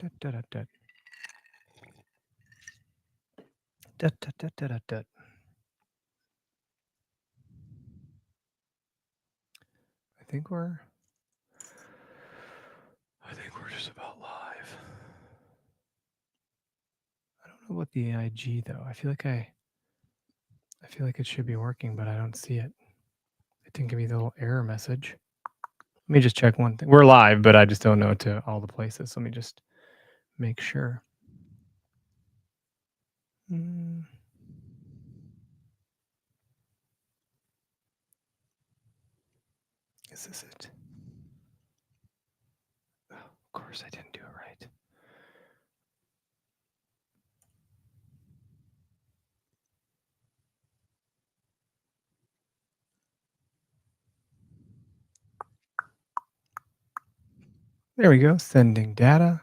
Dut, dut, dut, dut. Dut, dut, dut, dut, dut, dut. I think we're just about live. I don't know about the AIG though. I feel like it should be working, but I don't see it. It didn't give me the little error message. Let me just check one thing. We're live, but I just don't know to all the places. Let me just make sure. Is this it? Oh, of course, I didn't do it right. There we go. Sending data.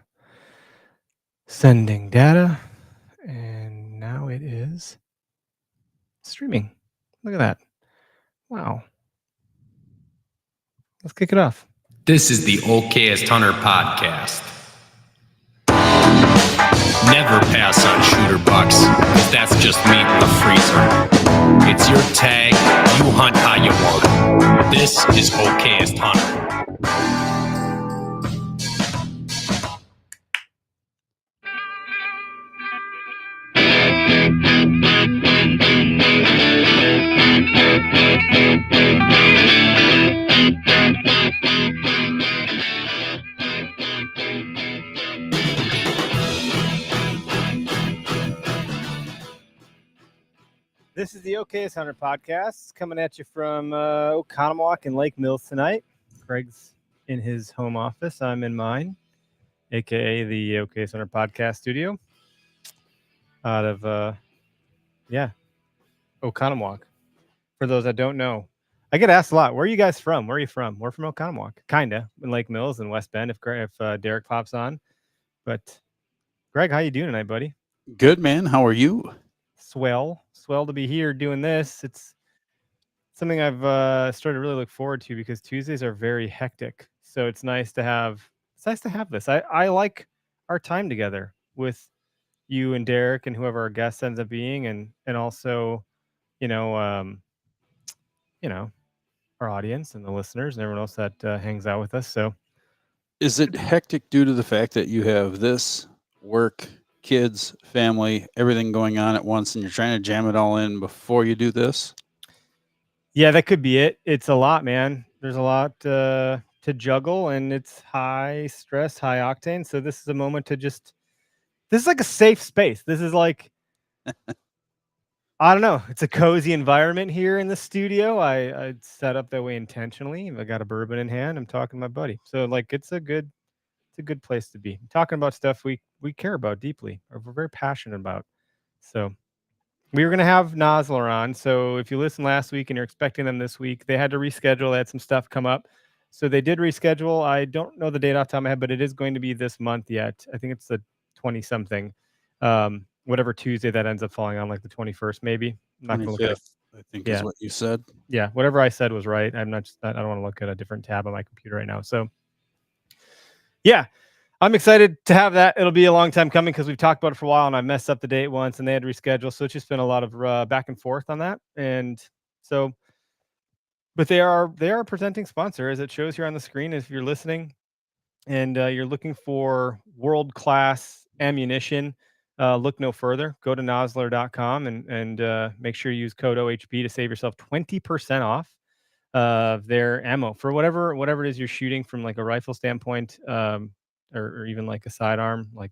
Sending data. And now it is streaming. Look at that. Wow. Let's kick it off. This is the Okayest Hunter podcast. Never pass on shooter bucks, because that's just meat in the freezer. It's your tag, you hunt how you want. This is Okayest Hunter. This is the Okayest Hunter podcast coming at you from Oconomowoc and Lake Mills tonight. Greg's in his home office. I'm in mine, aka the Okayest Hunter podcast studio out of Oconomowoc. For those that don't know, I get asked a lot, where are you guys from? Where are you from? We're from Oconomowoc, kinda, in Lake Mills and West Bend if Derek pops on. But Greg, how you doing tonight, buddy? Good, man. How are you? Swell to be here doing this. It's something I've started to really look forward to because Tuesdays are very hectic. So it's nice to have this. I like our time together with you and Derek and whoever our guest ends up being, and also, our audience and the listeners and everyone else that hangs out with us. So is it hectic due to the fact that you have this work, kids, family, everything going on at once, and you're trying to jam it all in before you do this? Yeah, that could be it. It's a lot, man. There's a lot to juggle, and it's high stress, high octane. So this is a moment to this is like a safe space. This is like, I don't know. It's a cozy environment here in the studio. I set up that way intentionally. I got a bourbon in hand. I'm talking to my buddy. So like, it's a good place to be. Talking about stuff we care about deeply, or we're very passionate about. So we were going to have Nosler on. So if you listened last week and you're expecting them this week, they had to reschedule. They had some stuff come up. So they did reschedule. I don't know the date off the top of my head, but it is going to be this month yet. I think it's the 20-something. Whatever Tuesday that ends up falling on, like the 21st, maybe. I'm not going to look at it. I think is what you said. Yeah, whatever I said was right. I don't want to look at a different tab on my computer right now. So yeah, I'm excited to have that. It'll be a long time coming because we've talked about it for a while, and I messed up the date once, and they had to reschedule. So it's just been a lot of back and forth on that. And so, but they are a presenting sponsor, as it shows here on the screen. If you're listening and you're looking for world-class ammunition, look no further. Go to nosler.com and make sure you use code OHP to save yourself 20% off of their ammo for whatever it is you're shooting, from like a rifle standpoint, or even like a sidearm. Like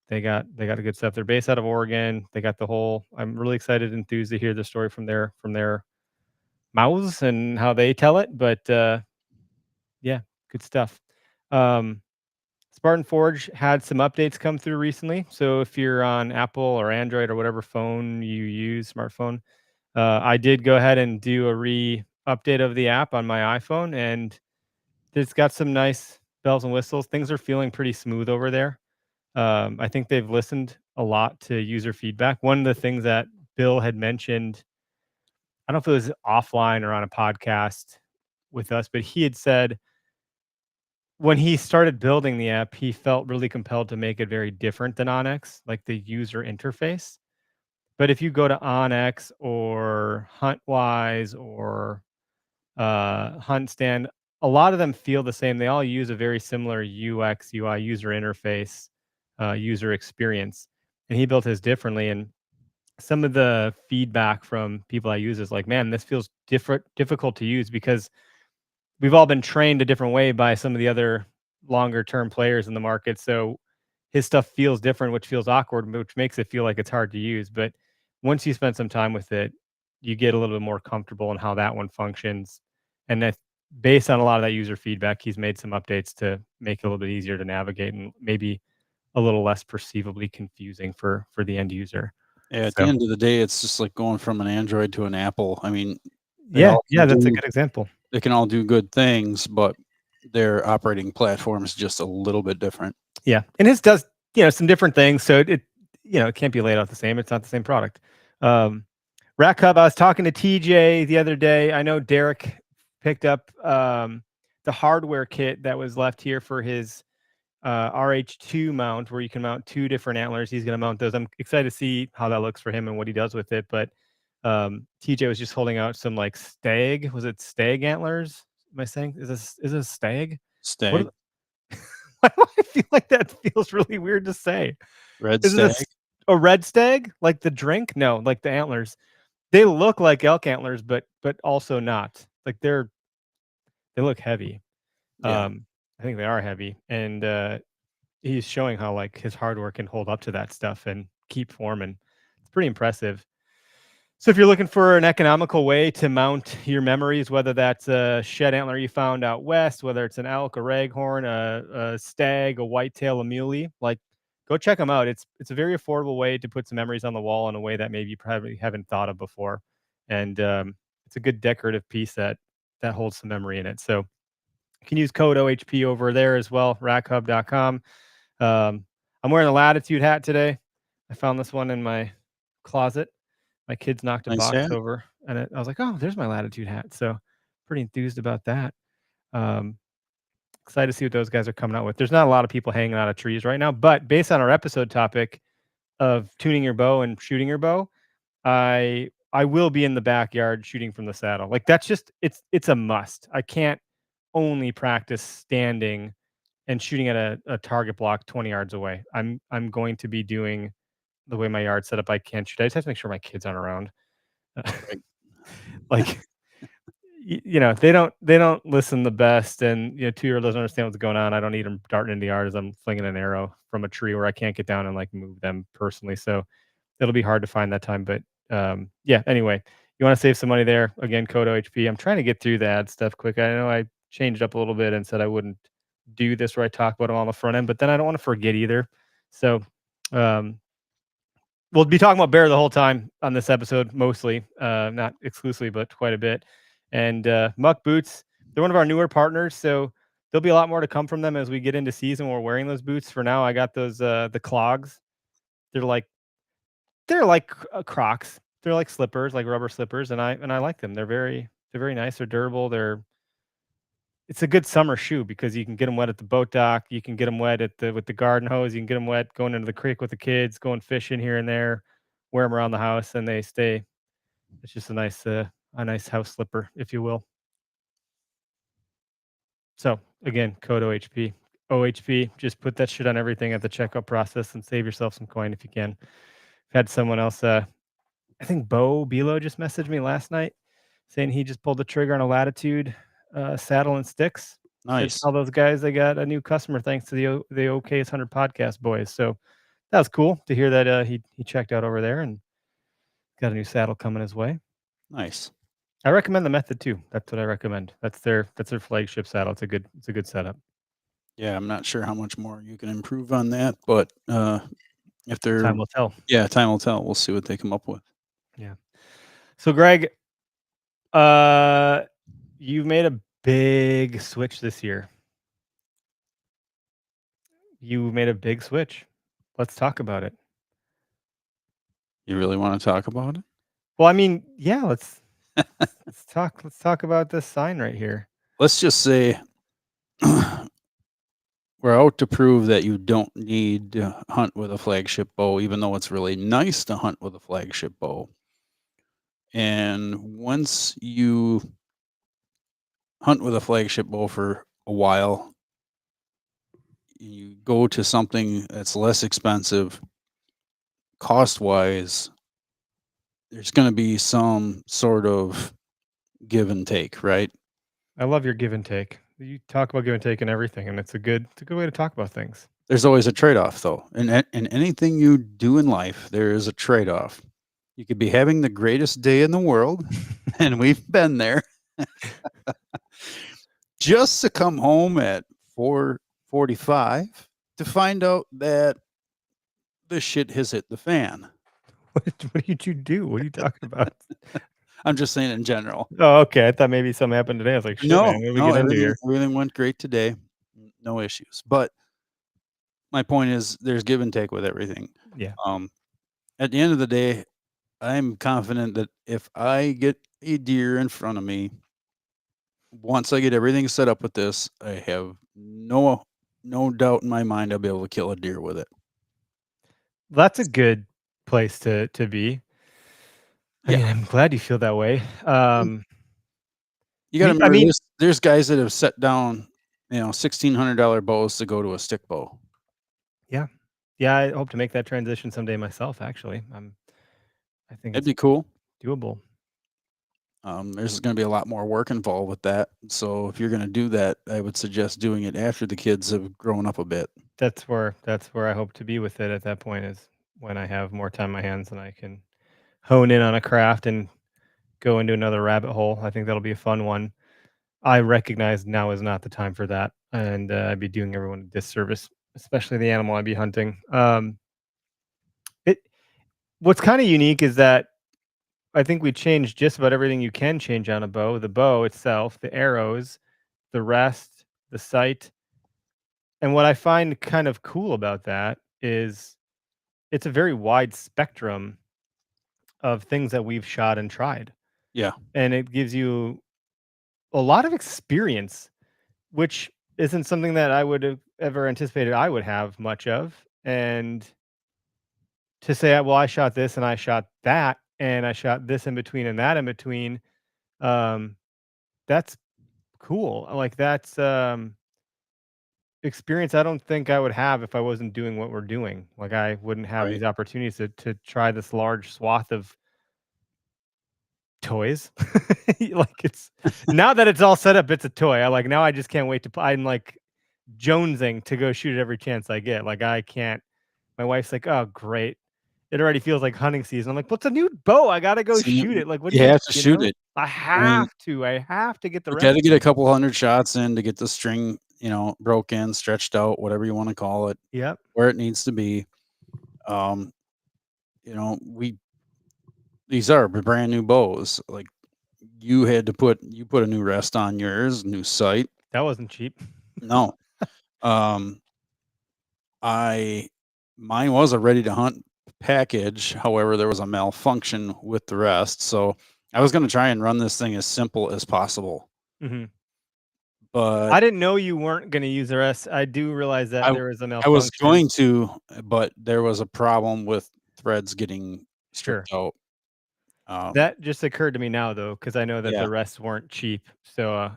they got the good stuff. They're based out of Oregon. They got the whole. I'm really excited and enthused to hear the story from their mouths and how they tell it. But yeah, good stuff. Spartan Forge had some updates come through recently. So if you're on Apple or Android or whatever phone you use, smartphone, I did go ahead and do a update of the app on my iPhone, and it's got some nice bells and whistles. Things are feeling pretty smooth over there. I think they've listened a lot to user feedback. One of the things that Bill had mentioned, I don't know if it was offline or on a podcast with us, but he had said when he started building the app, he felt really compelled to make it very different than Onyx, like the user interface. But if you go to Onyx or Huntwise or HuntStand, a lot of them feel the same. They all use a very similar UX, UI, user interface, user experience. And he built his differently. And some of the feedback from people I use is like, man, this feels difficult to use because we've all been trained a different way by some of the other longer term players in the market. So his stuff feels different, which feels awkward, which makes it feel like it's hard to use. But once you spend some time with it, you get a little bit more comfortable in how that one functions. And that based on a lot of that user feedback, he's made some updates to make it a little bit easier to navigate and maybe a little less perceivably confusing for the end user. Yeah, at So, the end of the day, it's just like going from an Android to an Apple. I mean, they yeah, all yeah, can that's a do- good example. They can all do good things, but their operating platform is just a little bit different. Yeah, and his does some different things, so it it can't be laid out the same. It's not the same product. Rack Hub. I was talking to TJ the other day. I know Derek picked up the hardware kit that was left here for his RH2 mount, where you can mount 2 different antlers. He's going to mount those. I'm excited to see how that looks for him and what he does with it. But TJ was just holding out some like stag. Was it stag antlers? Am I saying is this stag? Stag, Why do I feel like that feels really weird to say? red Is it stag. a red stag? Like the drink? No, like the antlers. They look like elk antlers, but also not. Like they look heavy. Yeah. I think they are heavy. And he's showing how like his hardware can hold up to that stuff and keep forming. It's pretty impressive. So if you're looking for an economical way to mount your memories, whether that's a shed antler you found out west, whether it's an elk, a raghorn, a stag, a whitetail, a muley, like go check them out. It's a very affordable way to put some memories on the wall in a way that maybe you probably haven't thought of before, and it's a good decorative piece that holds some memory in it. So you can use code OHP over there as well, rackhub.com. I'm wearing a Latitude hat today. I found this one in my closet. My kids knocked a Nice box hat. over, and I was like, "Oh, there's my Latitude hat." So pretty enthused about that. Um, excited to see what those guys are coming out with. There's not a lot of people hanging out of trees right now, but based on our episode topic of tuning your bow and shooting your bow, I will be in the backyard shooting from the saddle. Like that's just it's a must. I can't only practice standing and shooting at a target block 20 yards away. I'm going to be doing the way my yard's set up. I can't shoot. I just have to make sure my kids aren't around. Like they don't listen the best, and 2-year-old doesn't understand what's going on. I don't need them darting into the yard as I'm flinging an arrow from a tree where I can't get down and like move them personally. So it'll be hard to find that time. But yeah, anyway, you want to save some money there. Again, code OHP. I'm trying to get through the ad stuff quick. I know I changed up a little bit and said I wouldn't do this where I talk about them on the front end, but then I don't want to forget either. So we'll be talking about bear the whole time on this episode, mostly, not exclusively, but quite a bit. And Muck Boots, they're one of our newer partners, so there'll be a lot more to come from them as we get into season. We're wearing those boots. For now, I got those the clogs. They're like Crocs. They're like slippers, like rubber slippers, and I like them. They're very nice. They're durable. It's a good summer shoe because you can get them wet at the boat dock. You can get them wet with the garden hose. You can get them wet going into the creek with the kids, going fishing here and there. Wear them around the house, and they stay. It's just a nice house slipper, if you will. So again, code OHP. OHP, just put that shit on everything at the checkout process and save yourself some coin if you can. I've had someone else, I think Bo Bilo just messaged me last night saying he just pulled the trigger on a Latitude saddle and sticks. Nice. All those guys, they got a new customer thanks to the OK's 100 podcast boys. So that was cool to hear that he checked out over there and got a new saddle coming his way. Nice. I recommend the Method too. That's what I recommend. That's their flagship saddle. It's a good setup. Yeah, I'm not sure how much more you can improve on that, but if they're Time will tell. Yeah, time will tell. We'll see what they come up with. Yeah. So Greg, you've made a big switch this year. You made a big switch. Let's talk about it. You really want to talk about it? Well, I mean, yeah, let's talk about this sign right here. Let's just say we're out to prove that you don't need to hunt with a flagship bow, even though it's really nice to hunt with a flagship bow. And once you hunt with a flagship bow for a while, you go to something that's less expensive cost wise, there's going to be some sort of give and take, right? I love your give and take. You talk about give and take and everything, and it's a good way to talk about things. There's always a trade-off though. In anything you do in life, there is a trade-off. You could be having the greatest day in the world, and we've been there, just to come home at 4:45 to find out that the shit has hit the fan. What did you do? What are you talking about? I'm just saying in general. Oh, okay. I thought maybe something happened today. I was like, shit, No, man, what did we no, get into here? everything went great today. No issues. But my point is there's give and take with everything. Yeah. At the end of the day, I'm confident that if I get a deer in front of me, once I get everything set up with this, I have no doubt in my mind I'll be able to kill a deer with it. That's a good place to be. I mean, Yeah. I'm glad you feel that way. You got to I remember, mean- there's guys that have set down, $1,600 bows to go to a stick bow. Yeah, I hope to make that transition someday myself, actually. I think That'd it's be cool. doable. There's going to be a lot more work involved with that. So if you're going to do that, I would suggest doing it after the kids have grown up a bit. That's where I hope to be with it at that point, is when I have more time on my hands and I can hone in on a craft and go into another rabbit hole. I think that'll be a fun one. I recognize now is not the time for that, and I'd be doing everyone a disservice, especially the animal I'd be hunting. What's kind of unique is that I think we changed just about everything you can change on a bow. The bow itself, the arrows, the rest, the sight. And what I find kind of cool about that is it's a very wide spectrum of things that we've shot and tried. Yeah. And it gives you a lot of experience, which isn't something that I would have ever anticipated I would have much of. And to say, well, I shot this and I shot that and I shot this in between and that in between, that's cool. Like that's experience I don't think I would have if I wasn't doing what we're doing. Like I wouldn't have Right. these opportunities to try this large swath of toys. Like it's now that it's all set up, it's a toy. Now I just can't wait to I'm like jonesing to go shoot it every chance I get. Like I can't. My wife's like, "Oh, great." It already feels like hunting season. I'm like, "What's a new bow? I gotta go So shoot it." Like, what you do have to shoot know? it. I I have to. I have to get the You rest. got to get a couple hundred shots in to get the string, broke in, stretched out, whatever you want to call it, Yep. where it needs to be. These are brand new bows. Like you put a new rest on yours, new sight. That wasn't cheap. No. Mine was a ready to hunt package. However, there was a malfunction with the rest. So I was going to try and run this thing as simple as possible. Mm-hmm. But I didn't know you weren't going to use the rest. I do realize that there was a malfunction. I was going to, but there was a problem with threads getting stripped out. That just occurred to me now, though, because I know that Yeah. the rests weren't cheap. So,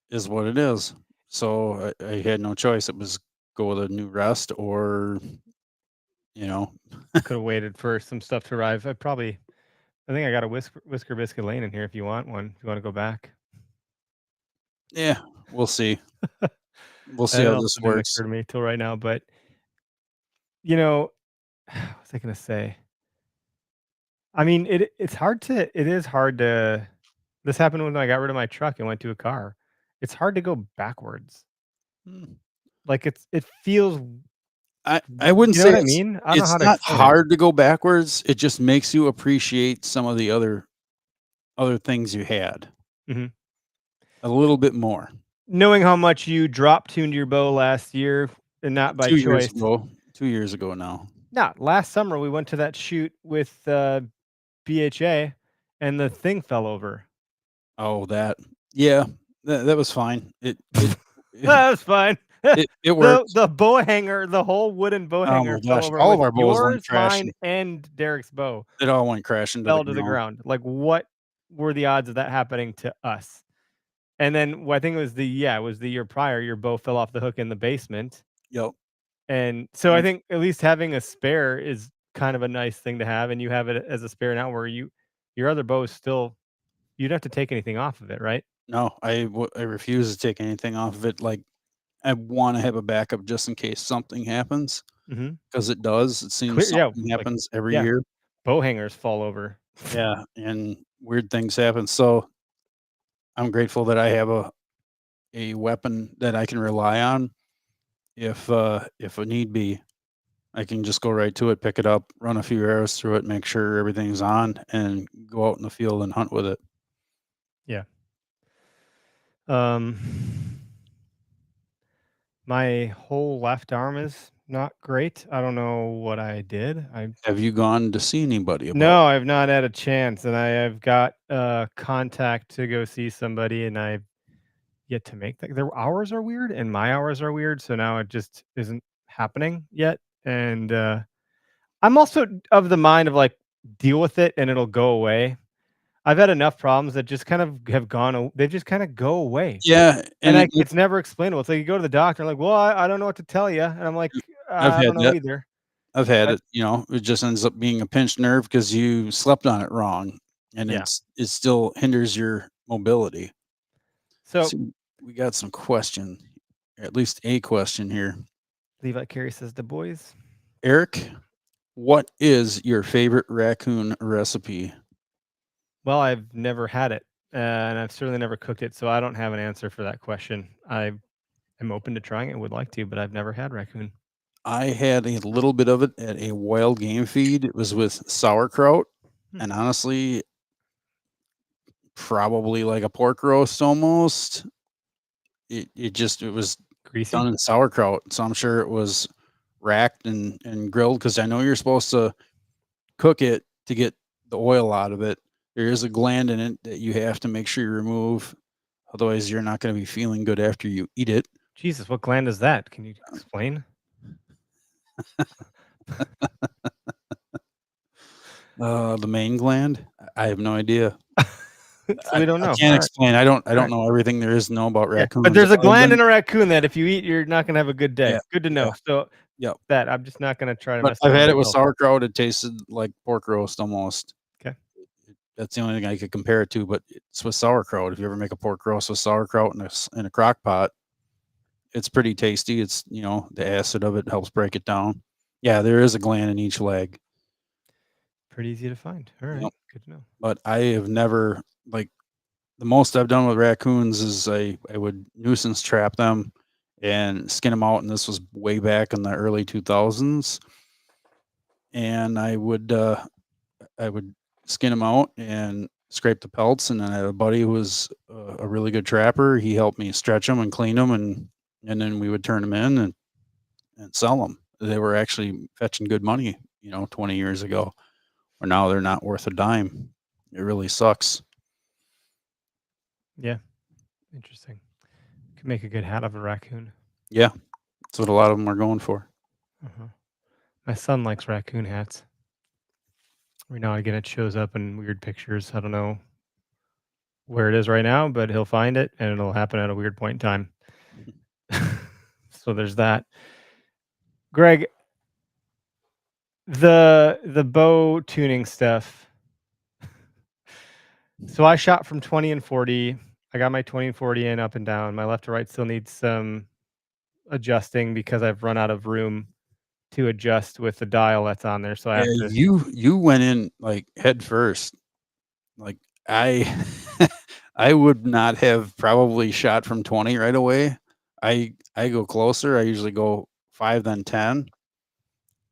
is what it is. So I had no choice. It was go with a new rest or, could have waited for some stuff to arrive. I think I got a Whisker Biscuit Lane in here if you want one. If you want to go back. Yeah, we'll see. We'll see how this works. Occur to me till right now, but what was I gonna say? I mean, it is hard to. This happened when I got rid of my truck and went to a car. It's hard to go backwards. Like it feels. I wouldn't say what I mean. I don't it's know how not to hard to go backwards. It just makes you appreciate some of the other things you had a little bit more. Knowing how much you drop tuned your bow last year, and not by 2 choice. years ago. 2 years ago now. No, last summer we went to that shoot with BHA, and the thing fell over. Oh, that. Yeah, that was fine. It That was fine. It worked. The bow hanger, the whole wooden bow Oh hanger my fell gosh, over all of with our bows went yours, crashing. mine, and Derek's bow It all went crashing to fell to the ground. Like, what were the odds of that happening to us? And then I think it was the year prior, your bow fell off the hook in the basement. Yep. And so I Mm. think at least having a spare is kind of a nice thing to have, and you have it as a spare now where your other bow is still you don't have to take anything off of it, right? No, I refuse to take anything off of it. Like, I wanna have a backup just in case something happens, Mhm. because it does. It seems Clear yeah, something like happens every yeah, year. bow hangers fall over. Yeah, and weird things happen. So, I'm grateful that I have a weapon that I can rely on if a need be. I can just go right to it, pick it up, run a few arrows through it, make sure everything's on, and go out in the field and hunt with it. Yeah. Um, my whole left arm is not great. I don't know what I did. Have you gone to see anybody about No, I've not had a chance, and I've got contact to go see somebody, and I've yet to make that. Their hours are weird, and my hours are weird, so now it just isn't happening yet. And I'm also of the mind of like deal with it, and it'll go away. I've had enough problems that just kind of have they just kind of go away. Yeah, And and it's never explainable. It's like you go to the doctor, like, "Well, I don't know what to tell you," and I'm like, I've "I had don't know that. either." I've had But it, it just ends up being a pinched nerve because you slept on it wrong, and yeah. it still hinders your mobility. So So, we got some question, at least a question here. Levi Carey says, "The boys." Eric, what is your favorite raccoon recipe? Well, I've never had it, and I've certainly never cooked it, so I don't have an answer for that question. I am open to trying it, would like to, but I've never had raccoon. I had a little bit of it at a wild game feed. It was with sauerkraut, Hmm. and honestly, probably like a pork roast almost. It was Greasy? done in sauerkraut, so I'm sure it was racked and grilled because I know you're supposed to cook it to get the oil out of it. There is a gland in it that you have to make sure you remove, otherwise you're not gonna be feeling good after you eat it. Jesus, what gland is that? Can you explain? The main gland? I have no idea. So we don't I know. can't Alright, explain. I don't alright. know everything there is to know about Yeah, raccoons but there's a other gland than in a raccoon that if you eat, you're not gonna have a good yeah, day. Good to yeah, know. So yep. that I'm just not gonna try to But mess I've around had it with myself. sauerkraut, it tasted like pork roast almost. 'Kay. That's the only thing I could compare it to, but it's with sauerkraut. If you ever make a pork roast with sauerkraut in a crock pot, it's pretty tasty. It's, the acid of it helps break it down. Yeah, there is a gland in each leg. Pretty easy to find. Alright, Yep. good to know. But I have never like the most I've done with raccoons is I would nuisance trap them and skin them out, and this was way back in the early 2000s. And I would skin them out and scrape the pelts, and then I had a buddy who was a really good trapper. He helped me stretch them and clean them, and then we would turn them in and sell them. They were actually fetching good money, 20 years ago. Or now they're not worth a dime. It really sucks. Yeah, interesting. Could make a good hat of a raccoon. Yeah, that's what a lot of them are going for. Uh-huh. My son likes raccoon hats. Every now and again, it shows up in weird pictures. I don't know where it is right now, but he'll find it, and it'll happen at a weird point in time. So there's that. Greg, the bow tuning stuff. So I shot from 20 and 40. I got my 20 and 40 in up and down. My left to right still needs some adjusting because I've run out of room to adjust with the dial that's on there. So I Yeah, have to you went in like head first. Like I I would not have probably shot from 20 right away. I go closer. I usually go 5 then 10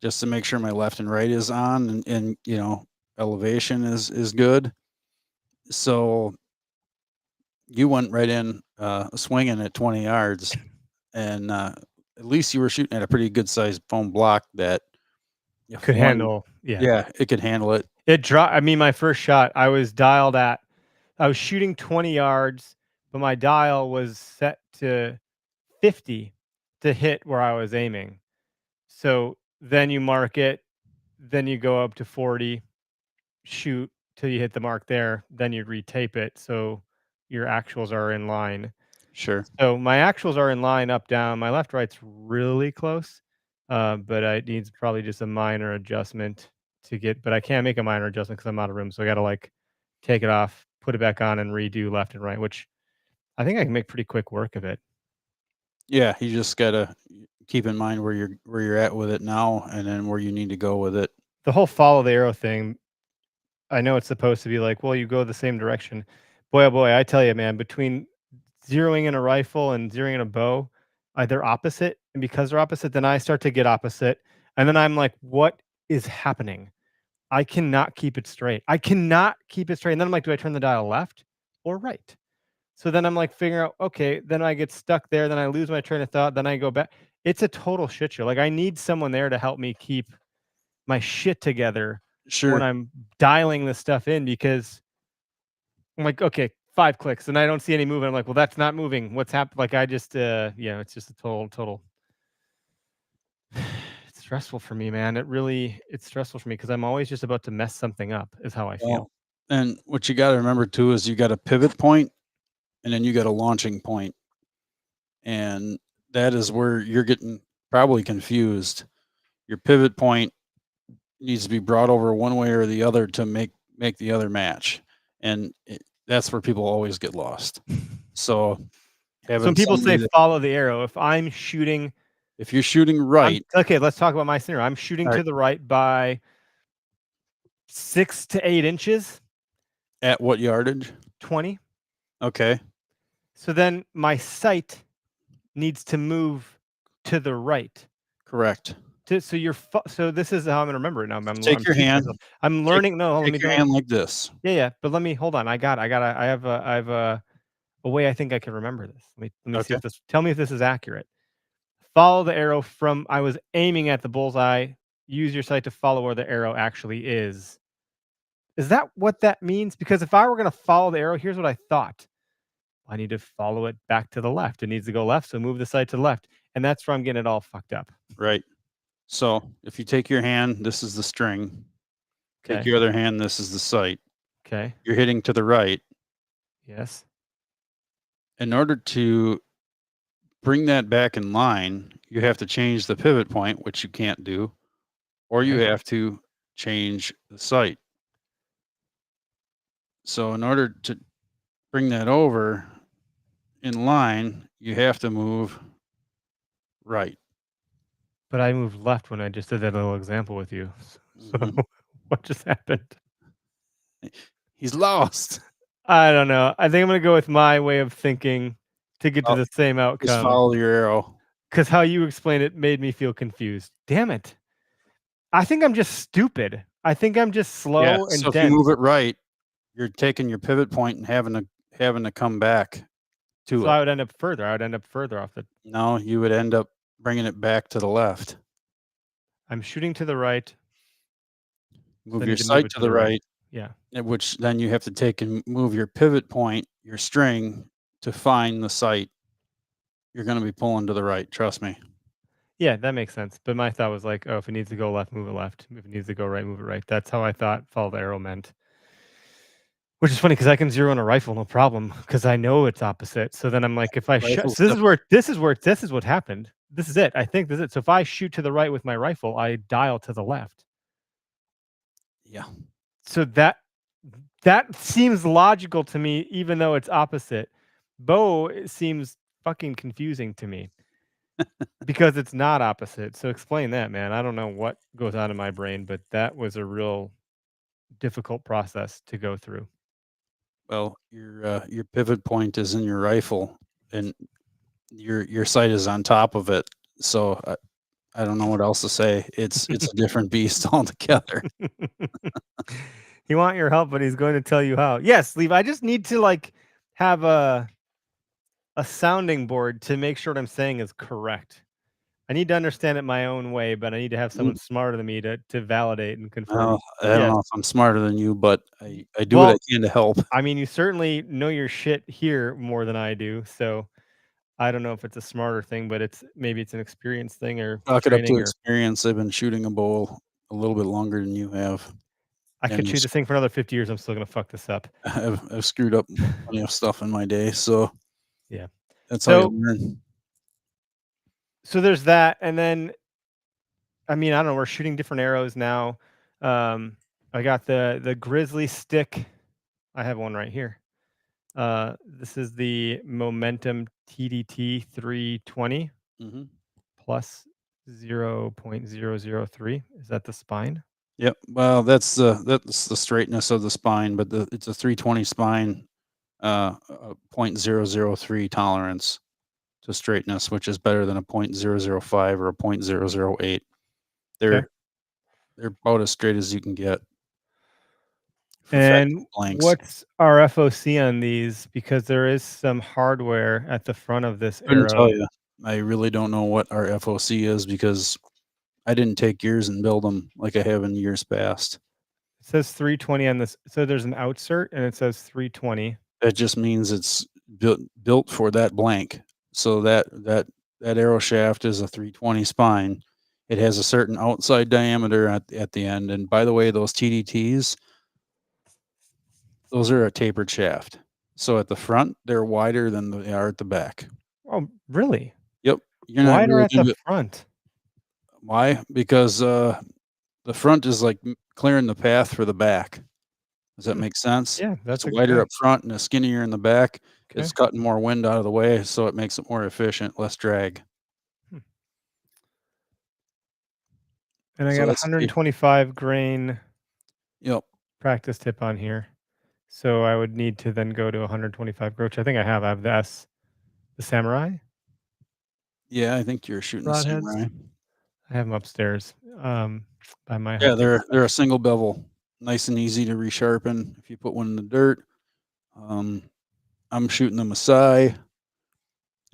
just to make sure my left and right is on and elevation is good. So you went right in swinging at 20 yards and at least you were shooting at a pretty good sized foam block that if could one handle. Yeah. yeah, it could handle it. It dropped. I mean, my first shot, I was shooting 20 yards, but my dial was set to 50 to hit where I was aiming. So then you mark it, then you go up to 40, shoot till you hit the mark there, then you retape it so your actuals are in line. Sure. So my actuals are in line up down. My left right's really close, but it needs probably just a minor adjustment to get. But I can't make a minor adjustment because I'm out of room. So I got to like take it off, put it back on, and redo left and right, which I think I can make pretty quick work of it. Yeah, you just gotta keep in mind where you're at with it now, and then where you need to go with it. The whole follow the arrow thing, I know it's supposed to be like, well, you go the same direction. Boy, oh boy, I tell you, man, between zeroing in a rifle and zeroing in a bow, they're opposite. And because they're opposite, then I start to get opposite. And then I'm like, what is happening? I cannot keep it straight. I cannot keep it straight. And then I'm like, do I turn the dial left or right? So then I'm like figuring out, okay, then I get stuck there. Then I lose my train of thought. Then I go back. It's a total shit show. Like I need someone there to help me keep my shit together when Sure. I'm dialing this stuff in because I'm like, okay, 5 clicks, and I don't see any movement. I'm like, well, that's not moving. What's happened? Like I just, it's just a total. It's stressful for me, man. It's stressful for me because I'm always just about to mess something up. Is how I feel. Well, and what you got to remember too is you got a pivot point, and then you got a launching point, and that is where you're getting probably confused. Your pivot point needs to be brought over one way or the other to make the other match, and that's where people always get lost. So, So when people say follow the arrow, if I'm shooting, if you're shooting right, okay, let's talk about my scenario. I'm shooting All to the right by 6 to 8 inches. At what yardage? 20. Okay. So then my sight needs to move to the right. Correct. So this is how I'm gonna remember it now. Take your hand. I'm learning. No, let me Take your hand like this. Yeah. But let me hold on. I have a way I think I can remember this. Let me see Okay. if this. Tell me if this is accurate. Follow the arrow from. I was aiming at the bullseye. Use your sight to follow where the arrow actually is. Is that what that means? Because if I were gonna follow the arrow, here's what I thought. I need to follow it back to the left. It needs to go left, so move the sight to the left. And that's where I'm getting it all fucked up. Right. So if you take your hand, this is the string. Okay. Take your other hand, this is the sight. Okay. You're hitting to the right. Yes. In order to bring that back in line, you have to change the pivot point, which you can't do, or you Okay. have to change the sight. So in order to bring that over in line, you have to move right. But I moved left when I just did that little example with you. So Mhm. what just happened? He's lost. I don't know. I think I'm gonna go with my way of thinking to get to Oh, the same Just outcome. follow your arrow. Because how you explained it made me feel confused. Damn it. I think I'm just stupid. I think I'm just slow Yeah. and So if you dense. move it right, you're taking your pivot point and having to come back to So it. I would end up further. I would end up further off the. No, you would end up bringing it back to the left. I'm shooting to the right. Move I your need to move sight it to the right, Yeah. which then you have to take and move your pivot point, your string, to find the sight. You're going to be pulling to the right. Trust me. Yeah, that makes sense. But my thought was like, oh, if it needs to go left, move it left. If it needs to go right, move it right. That's how I thought follow the arrow meant. Which is funny because I can zero in a rifle, no problem, because I know it's opposite. So then I'm like, if I shoot, Rifle's so this is what happened. This is it. I think this is it. So if I shoot to the right with my rifle, I dial to the left. Yeah. So that seems logical to me, even though it's opposite. Bow seems fucking confusing to me because it's not opposite. So explain that, man. I don't know what goes on in my brain, but that was a real difficult process to go through. Well, your pivot point is in your rifle, and your sight is on top of it. So I don't know what else to say. It's a different beast altogether. He want your help, but he's going to tell you how. Yes, Levi. I just need to like have a sounding board to make sure what I'm saying is correct. I need to understand it my own way, but I need to have someone smarter than me to validate and confirm. Well, I don't Yes. know if I'm smarter than you, but I do what I Well, can to help. I mean, you certainly know your shit here more than I do. So I don't know if it's a smarter thing, but maybe it's an experience thing or Chalk it up to training, or experience. I've been shooting a bow a little bit longer than you have, I could and shoot this thing for another 50 years. I'm still gonna fuck this up. I've screwed up plenty of stuff in my day, so Yeah. that's how you So learn. there's that, and then I mean, I don't know. We're shooting different arrows now. I got the Grizzly stick. I have one right here. This is the Momentum TDT 320 Mhm. plus 0.003. Is that the spine? Yep. Well, that's the straightness of the spine, but it's a 320 spine, 0.003 tolerance to straightness, which is better than a 0.005 or a 0.008. Okay. They're about as straight as you can get for factory And blanks. what's our FOC on these? Because there is some hardware at the front of this Couldn't tell arrow. you. I really don't know what our FOC is because I didn't take years and build them like I have in years past. It says 320 on this. So there's an outsert and it says 320. That just means it's built for that blank. So that arrow shaft is a 320 spine. It has a certain outside diameter at the end. And by the way, those TDTs, those are a tapered shaft. So at the front, they're wider than they are at the back. Oh, really? Yep. You're not Wider really at gonna the get front. why? Because the front is like clearing the path for the back. Does that Hmm. make sense? Yeah, It's that's a wider yeah. up front and a skinnier in the back. Okay. It's cutting more wind out of the way, so it makes it more efficient, less drag. Hmm. And I So got that's the 125 grain yep. practice tip on here. So I would need to then go to 125 grouch. I think I have. I have the Samurai Yeah, I think you're shooting the broadheads. Samurai. I have them upstairs by my Yeah, hunting. they're a single bevel, nice and easy to resharpen if you put one in the dirt. I'm shooting the Masai.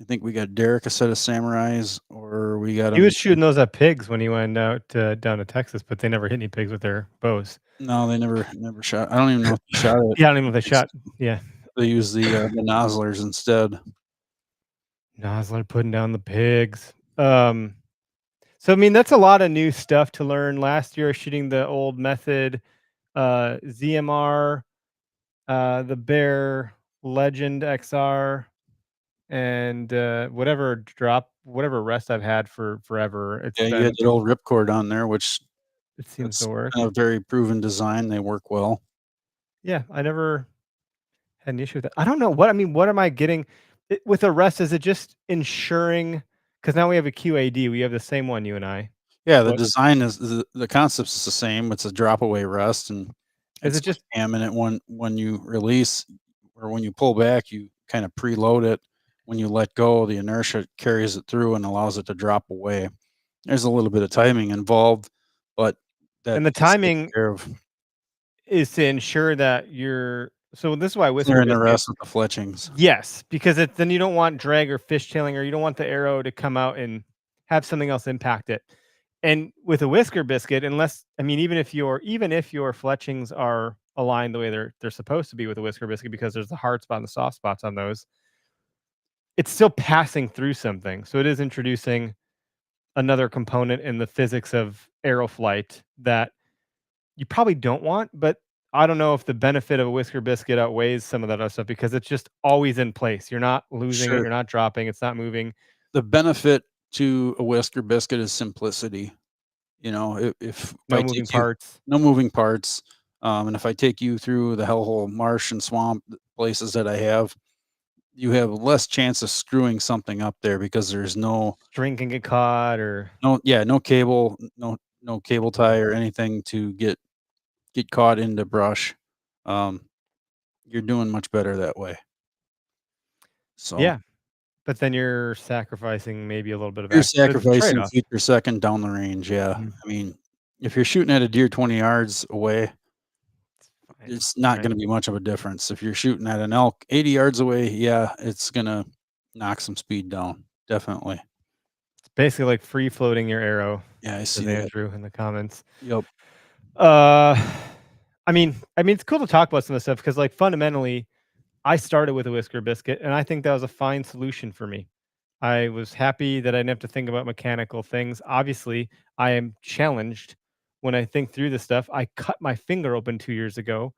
I think we got Derek a set of Samurais, or we got He him. was shooting those at pigs when he went out down to Texas, but they never hit any pigs with their bows. No, they never shot. I don't even know if they shot it. Yeah, I don't even know if they shot. Yeah, They use the nozzlers instead. Nosler putting down the pigs. So I mean that's a lot of new stuff to learn. Last year shooting the old method, ZMR, the Bear Legend XR, and whatever rest I've had for forever. Yeah, you had that old ripcord on there, which It seems that's to work. a very proven design. They work well. Yeah, I never had an issue with that. I don't know what I mean. What am I getting with a rest? Is it just ensuring? Because now we have a QAD. We have the same one, you and I. Yeah, the What design is the concept is the same. It's a drop away rest, and is it's it? Just jamming it when you release or when you pull back, you kind of preload it. When you let go, the inertia carries it through and allows it to drop away. There's a little bit of timing involved, but that and the gets taken timing care of. is to ensure that you're. So this is why They're Whisker in the Biscuit. rest with the fletchings. Yes, because then you don't want drag or fishtailing, or you don't want the arrow to come out and have something else impact it. And with a Whisker Biscuit, unless I mean, even if your fletchings are aligned the way they're supposed to be with a Whisker Biscuit, because there's the hard spot and the soft spots on those, it's still passing through something. So it is introducing another component in the physics of arrow flight that you probably don't want, but I don't know if the benefit of a Whisker Biscuit outweighs some of that other stuff because it's just always in place. You're not losing it, Sure. you're not dropping, it's not moving. The benefit to a Whisker Biscuit is simplicity. You know, if No I moving take you parts. no moving parts, and if I take you through the hellhole marsh and swamp places that I have, you have less chance of screwing something up there because there's String can get caught or no cable, no cable tie or anything to get caught into brush. Um, you're doing much better that way. So yeah. But then you're sacrificing maybe a little bit of you're action. But it's a sacrificing trade-off. feet per second down the range. Yeah, Mhm. I mean, if you're shooting at a deer 20 yards away, Fine, it's not right? gonna be much of a difference. If you're shooting at an elk 80 yards away, yeah, it's gonna knock some speed down, definitely. It's basically like free floating your arrow, Yeah, I see says that. Andrew in the comments. Yep. Uh I mean it's cool to talk about some of this stuff because like fundamentally I started with a Whisker Biscuit and I think that was a fine solution for me. I was happy that I didn't have to think about mechanical things. Obviously, I am challenged when I think through this stuff. I cut my finger open 2 years ago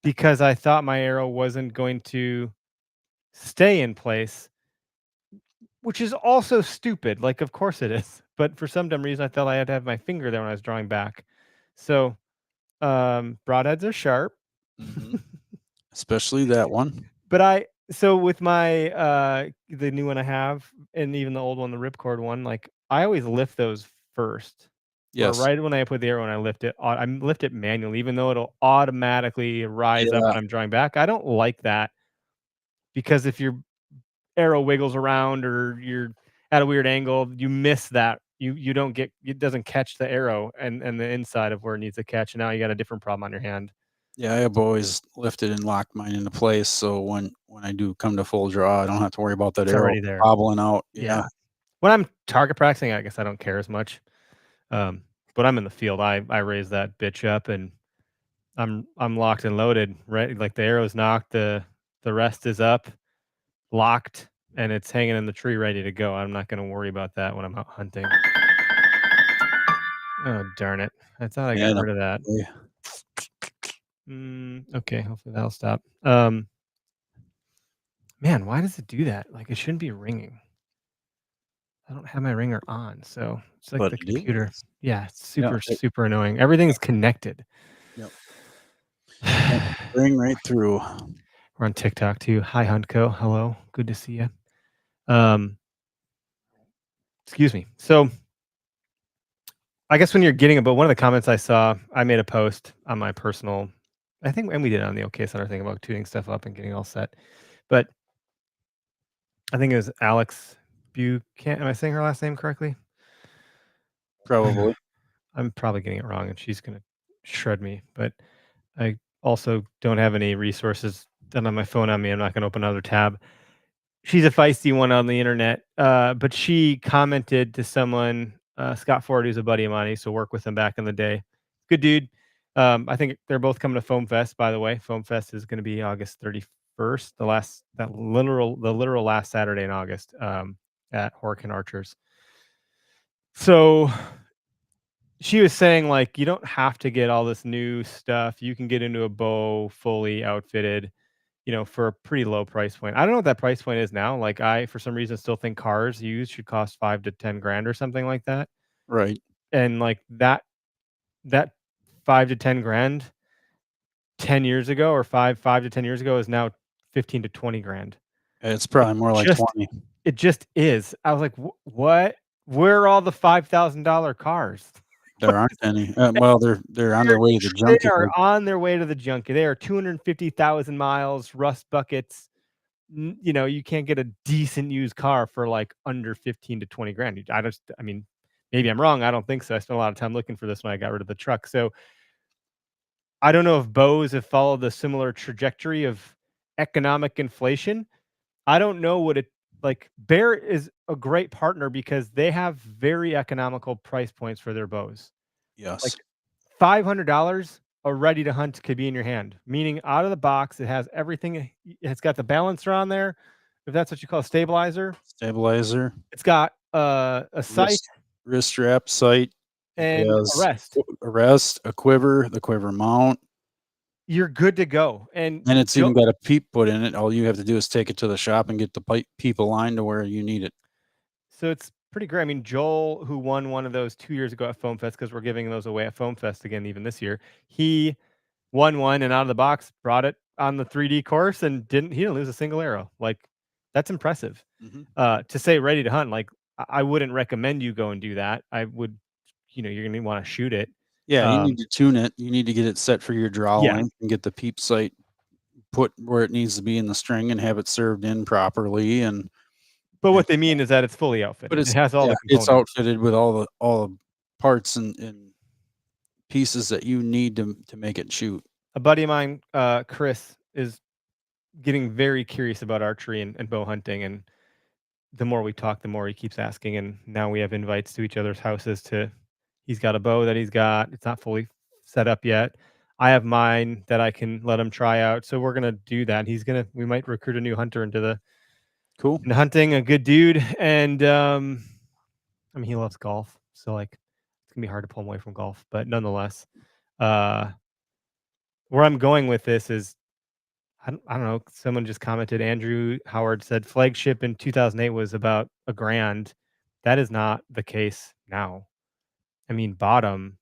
because I thought my arrow wasn't going to stay in place, which is also stupid. Like, of course it is. But for some dumb reason, I thought I had to have my finger there when I was drawing back. So, broadheads are sharp. Mhm. Especially that one. But so with my the new one I have and even the old one, the ripcord one, like I always lift those first. Or Yes. right when I put the arrow and I lift it, I lift it manually, even though it'll automatically rise up Yeah. when I'm drawing back. I don't like that because if your arrow wiggles around or you're at a weird angle, you miss that. You don't get it doesn't catch the arrow and the inside of where it needs to catch. And now you got a different problem on your hand. Yeah, I have always lifted and locked mine into place, so when I do come to full draw, I don't have to worry about that It's arrow already there. wobbling out. Yeah. Yeah. When I'm target practicing, I guess I don't care as much. But I'm in the field. I raise that bitch up and I'm locked and loaded, right? Like the arrow's knocked, the rest is up, locked, and it's hanging in the tree ready to go. I'm not gonna worry about that when I'm out hunting. Oh darn it. I thought I got And rid of that. yeah. Okay, hopefully that'll stop. Man, why does it do that? Like it shouldn't be ringing. I don't have my ringer on, so it's like But the it computer. is. Yeah, it's Yeah, super annoying. Everything's connected. Yep. Bring right through. We're on TikTok too. Hi Huntco. Hello. Good to see you. Um, excuse me. So I guess when you're getting about one of the comments I saw, I made a post on my personal, I think, and we did it on the OK Center thing about tuning stuff up and getting all set. But I think it was Alex Buchanan. Am I saying her last name correctly? Probably. I'm probably getting it wrong, and she's gonna shred me. But I also don't have any resources done on my phone on me. I'm not gonna open another tab. She's a feisty one on the internet, but she commented to someone, Scott Ford, who's a buddy of mine. I used to work with him back in the day. Good dude. I think they're both coming to Foam Fest, by the way. Foam Fest is going to be August 31st, the literal last Saturday in August, at Horkin Archers. So she was saying like you don't have to get all this new stuff. You can get into a bow fully outfitted, for a pretty low price point. I don't know what that price point is now. Like I, for some reason, still think cars used should cost 5 to 10 grand or something like that. Right. And like that 5 to 10 grand 10 years ago or five to 10 years ago is now 15 to 20 grand. It's probably more like Just 20. it just is. I was like, what? Where are all the $5,000 cars? There aren't any. Well, they're on their way to the They junkyard. are on their way to the junkyard. They are 250,000 miles, rust buckets. You can't get a decent used car for like under 15 to 20 grand. I mean, maybe I'm wrong. I don't think so. I spent a lot of time looking for this when I got rid of the truck. So I don't know if bows have followed the similar trajectory of economic inflation. I don't know what it like. Bear is a great partner because they have very economical price points for their bows. Yes. Like $500, a ready to hunt could be in your hand, meaning out of the box, it has everything. It's got the balancer on there, if that's what you call a stabilizer. Stabilizer, It's got a sight wrist strap, sight, and has a rest. a quiver, the quiver mount, You're good to go. And and it's even got a peep put in it. All you have to do is take it to the shop and get the peep aligned to where you need it. so it's pretty great. I mean, Joel, who won one of those 2 years ago at Foam Fest, because we're giving those away at Foam Fest again, even this year, he won one and out of the box brought it on the 3D course and he didn't lose a single arrow. Like that's impressive. To say ready to hunt, like I wouldn't recommend you go and do that. I would, you're gonna want to shoot it. Yeah, you need to tune it. You need to get it set for your draw Yeah. length and get the peep sight put where it needs to be in the string and have it served in properly. But what they mean is that it's fully outfitted. But it has all the it's components. outfitted with all the parts and pieces that you need to make it shoot. A buddy of mine, Chris, is getting very curious about archery and bow hunting, and the more we talk, the more he keeps asking. And now we have invites to each other's houses he's got a bow that it's not fully set up yet. I have mine that I can let him try out. So we're going to do that. We might recruit a new hunter into Cool. and hunting, a good dude. And I mean, he loves golf, so like it's gonna be hard to pull him away from golf. But nonetheless, uh, where I'm going with this is I don't know. Someone just commented. Andrew Howard said flagship in 2008 was about $1,000. That is not the case now. I mean, bottom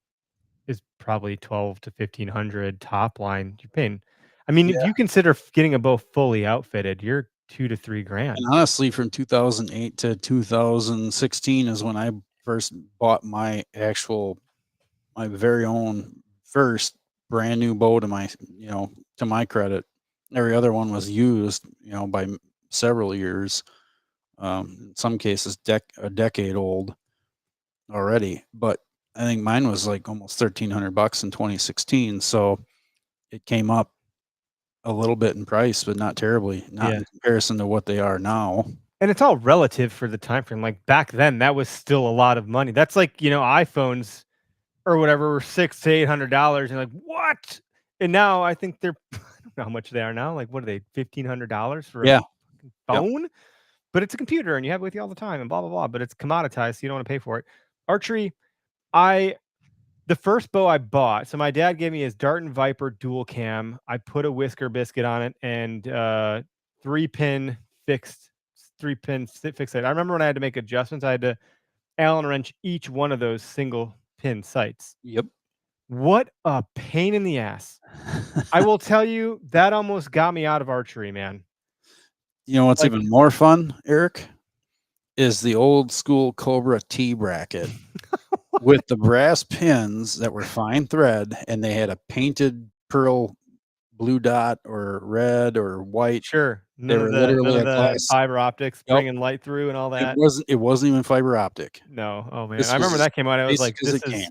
is probably 12 to 1,500. Top line, you're paying. I mean, if Yeah. you consider getting a bow fully outfitted, you're 2 to 3 And grand. honestly, from 2008 to 2016 is when I first bought my very own first brand new bow to my credit. Every other one was used, by several years. In some cases, a decade old already. But I think mine was like almost $1,300 in 2016. So it came up a little bit in price, but not terribly, not Yeah. in comparison to what they are now. And it's all relative for the time frame. Like back then, that was still a lot of money. That's like, iPhones or whatever were $600 to $800. And like, what? And now I think they're I don't know how much they are now. Like, what are they? $1,500 for a Yeah. Yep. phone? But it's a computer and you have it with you all the time and blah blah blah. But it's commoditized, so you don't want to pay for it. Archery, the first bow I bought, so my dad gave me his Dart and Viper dual cam. I put a whisker biscuit on it and 3-pin fixed 3-pin fixate. I remember when I had to make adjustments, I had to Allen wrench each one of those single pin sights. Yep. What a pain in the ass. I will tell you, that almost got me out of archery, man. You know what's Like- even more fun, Eric, is the old school Cobra T bracket with the brass pins that were fine thread, and they had a painted pearl blue dot or red or white. Sure. They None were of the literally a none of the class. fiber optics Yep. bringing light through and all that. It wasn't even fiber optic. No. Oh man. This I remember was that came out. I was like, basic as it came.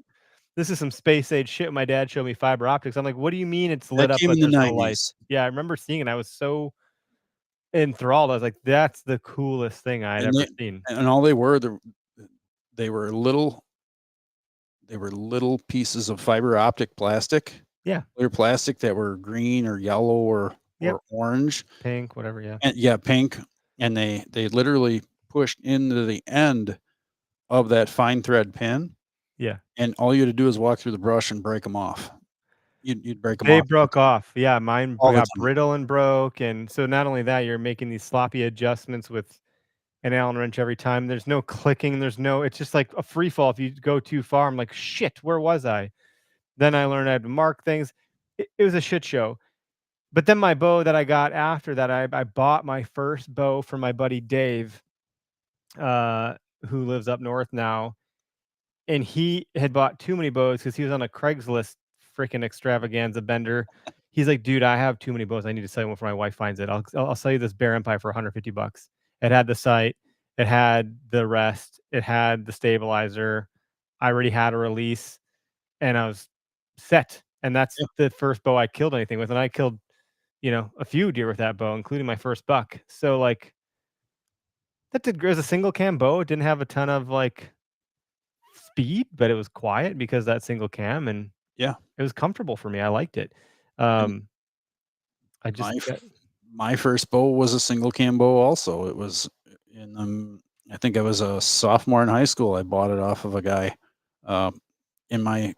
this is some space age shit. My dad showed me fiber optics. I'm like, what do you mean it's lit That up came but in the there's no light? 90s. Yeah, I remember seeing it. I was so enthralled. I was like, that's the coolest thing I'd And ever seen. And all they were little pieces of fiber optic plastic. Yeah. Clear plastic that were green or yellow or Yep. orange. Pink, whatever, yeah. And yeah, pink. And they literally pushed into the end of that fine thread pin. Yeah. And all you had to do is walk through the brush and break them off. You'd break them They off. broke off. Yeah, mine All the got time. brittle and broke. And so not only that, you're making these sloppy adjustments with an Allen wrench every time. There's no clicking. It's just like a free fall. If you go too far, I'm like, shit, where was I? Then I learned I had to mark things. It was a shit show. But then my bow that I got after that, I bought my first bow from my buddy Dave, who lives up north now. And he had bought too many bows because he was on a Craigslist freaking extravaganza bender. He's like, dude, I have too many bows. I need to sell one before my wife finds it. I'll sell you this Bear Empire for $150. It had the sight, it had the rest, it had the stabilizer. I already had a release, and I was set. And that's the first bow I killed anything with. And I killed, a few deer with that bow, including my first buck. So like, it was a single cam bow. It didn't have a ton of like speed, but it was quiet because that single cam, and Yeah. it was comfortable for me. I liked it. I just My first bow was a single cam bow also. It was I think I was a sophomore in high school. I bought it off of a guy in my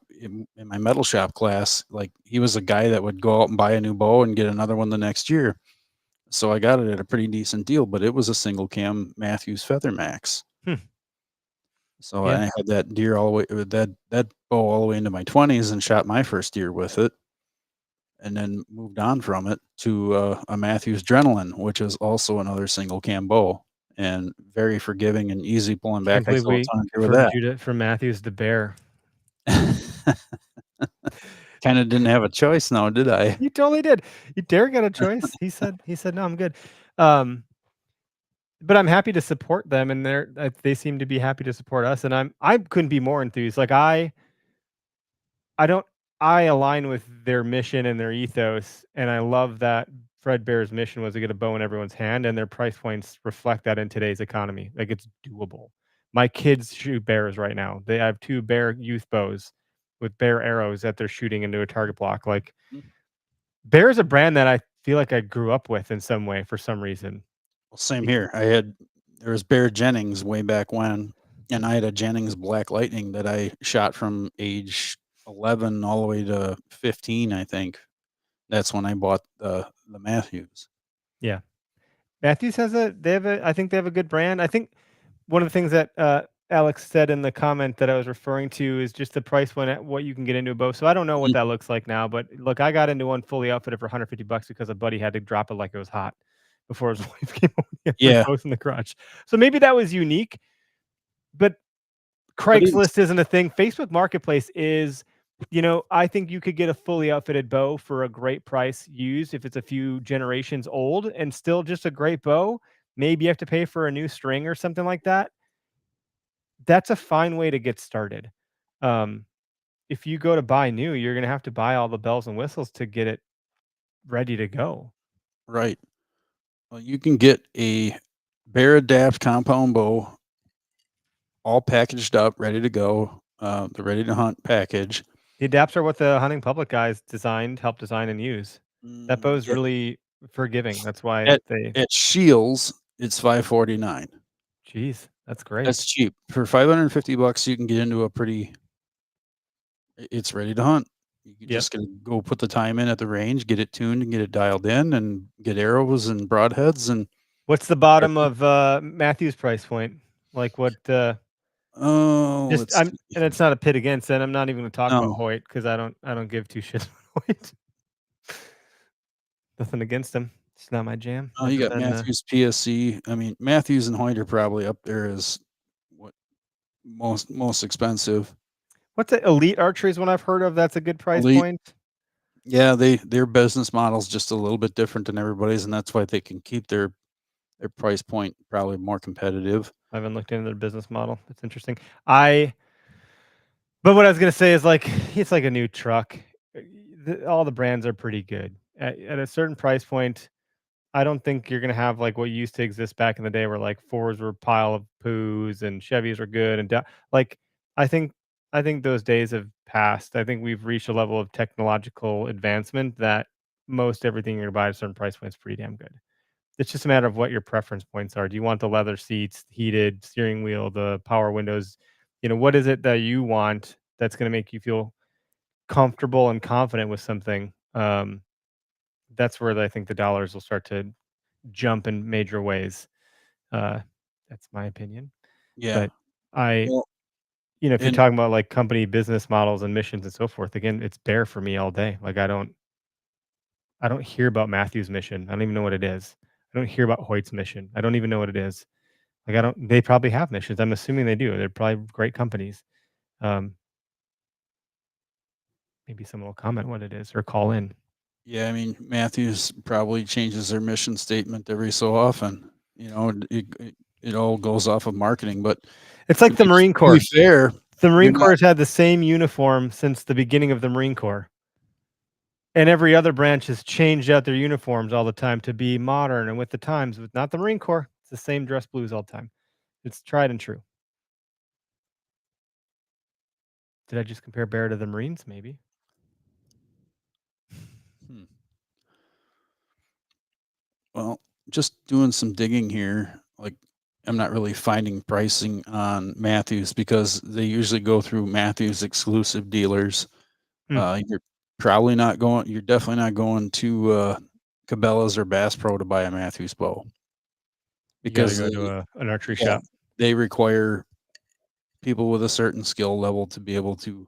metal shop class. Like, he was a guy that would go out and buy a new bow and get another one the next year. So I got it at a pretty decent deal, but it was a single cam Matthews Feather Max. So Yeah. I had that deer all the way that bow all the way into my 20s and shot my first deer with it. And then moved on from it to a Matthews Adrenaline, which is also another single cam bow, and very forgiving and easy pulling back. can't believe we referred you to from Matthews to Bear. Kind of didn't have a choice now, did I? You totally did. Derek got a choice. He said, no, I'm good. But I'm happy to support them, and they seem to be happy to support us. And I couldn't be more enthused. Like I align with their mission and their ethos, and I love that Fred Bear's mission was to get a bow in everyone's hand, and their price points reflect that in today's economy. Like, it's doable. My kids shoot bears right now. They have 2 Bear youth bows with Bear arrows that they're shooting into a target block. Like, Bear is a brand that I feel like I grew up with in some way for some reason. Well, same here. There was Bear Jennings way back when, and I had a Jennings Black Lightning that I shot from age 11 all the way to 15, I think. That's when I bought the Matthews. Yeah. Matthews has I think they have a good brand. I think one of the things that Alex said in the comment that I was referring to is just the price point at what you can get into a bow. So I don't know what Mhm. that looks like now, but look, I got into one fully outfitted for $150 because a buddy had to drop it like it was hot before his wife came home and Yeah, both in the garage. So maybe that was unique, but but even Craigslist isn't a thing. Facebook Marketplace is, I think you could get a fully outfitted bow for a great price used if it's a few generations old and still just a great bow. Maybe you have to pay for a new string or something like that. That's a fine way to get started. Um, if you go to buy new, you're gonna have to buy all the bells and whistles to get it ready to go. right. Well, you can get a Bear Adapt compound bow all packaged up, ready to go. The ready to hunt package. The adapts are what the hunting public guys helped design and use. That bow is Yeah. really forgiving. That's why At they at Shields, it's $549. geez, that's great. That's cheap. For $550, you can get into a pretty it's ready to hunt. You Yep. just gotta go put the time in at the range, get it tuned and get it dialed in and get arrows and broadheads and What's the bottom of Matthew's price point? Like what oh, just let's I'm see. and it's not a pit against it. I'm not even gonna talk about No. Hoyt because I don't give two shits about Hoyt. Nothing against him. It's not my jam. Oh, you Never got been Matthews PSC. I mean, Matthews and Hoyt are probably up there as what most expensive. what's the Elite Archery is one I've heard of. That's a good price Elite. point. Yeah, their business model's just a little bit different than everybody's, and that's why they can keep their price point probably more competitive. I haven't looked into their business model. That's interesting. But what I was gonna say is like it's like a new truck. All the brands are pretty good. At a certain price point, I don't think you're gonna have like what used to exist back in the day where like Fords were a pile of poos and Chevys were good and like I think I think those days have passed. I think we've reached a level of technological advancement that most everything you're gonna buy at a certain price point is pretty damn good. It's just a matter of what your preference points are. Do you want the leather seats, heated steering wheel, the power windows? What is it that you want that's gonna make you feel comfortable and confident with something? That's where I think the dollars will start to jump in major ways. Uh, that's my opinion. Yeah. But I, Well, if you're and talking about like company business models and missions and so forth, again, it's Bear for me all day. Like I don't hear about Matthew's mission. I don't even know what it is. I don't hear about Hoyt's mission. I don't even know what it is. Like I don't. They probably have missions. I'm assuming they do. They're probably great companies. Um, maybe someone will comment what it is or call in. yeah, I mean, Matthews probably changes their mission statement every so often. It all goes off of marketing, but It's like the Marine to be Corps. fair, The you're Marine Corps not has had the same uniform since the beginning of the Marine Corps. And every other branch has changed out their uniforms all the time to be modern and with the times, but not the Marine Corps. It's the same dress blues all the time. It's tried and true. Did I just compare Bear to the Marines? Maybe. hmm, well, just doing some digging here, like I'm not really finding pricing on Matthews because they usually go through Matthews exclusive dealers. Hmm. You're definitely not going to Cabela's or Bass Pro to buy a Matthews bow You got to because go to an archery yeah, shop. they require people with a certain skill level to be able to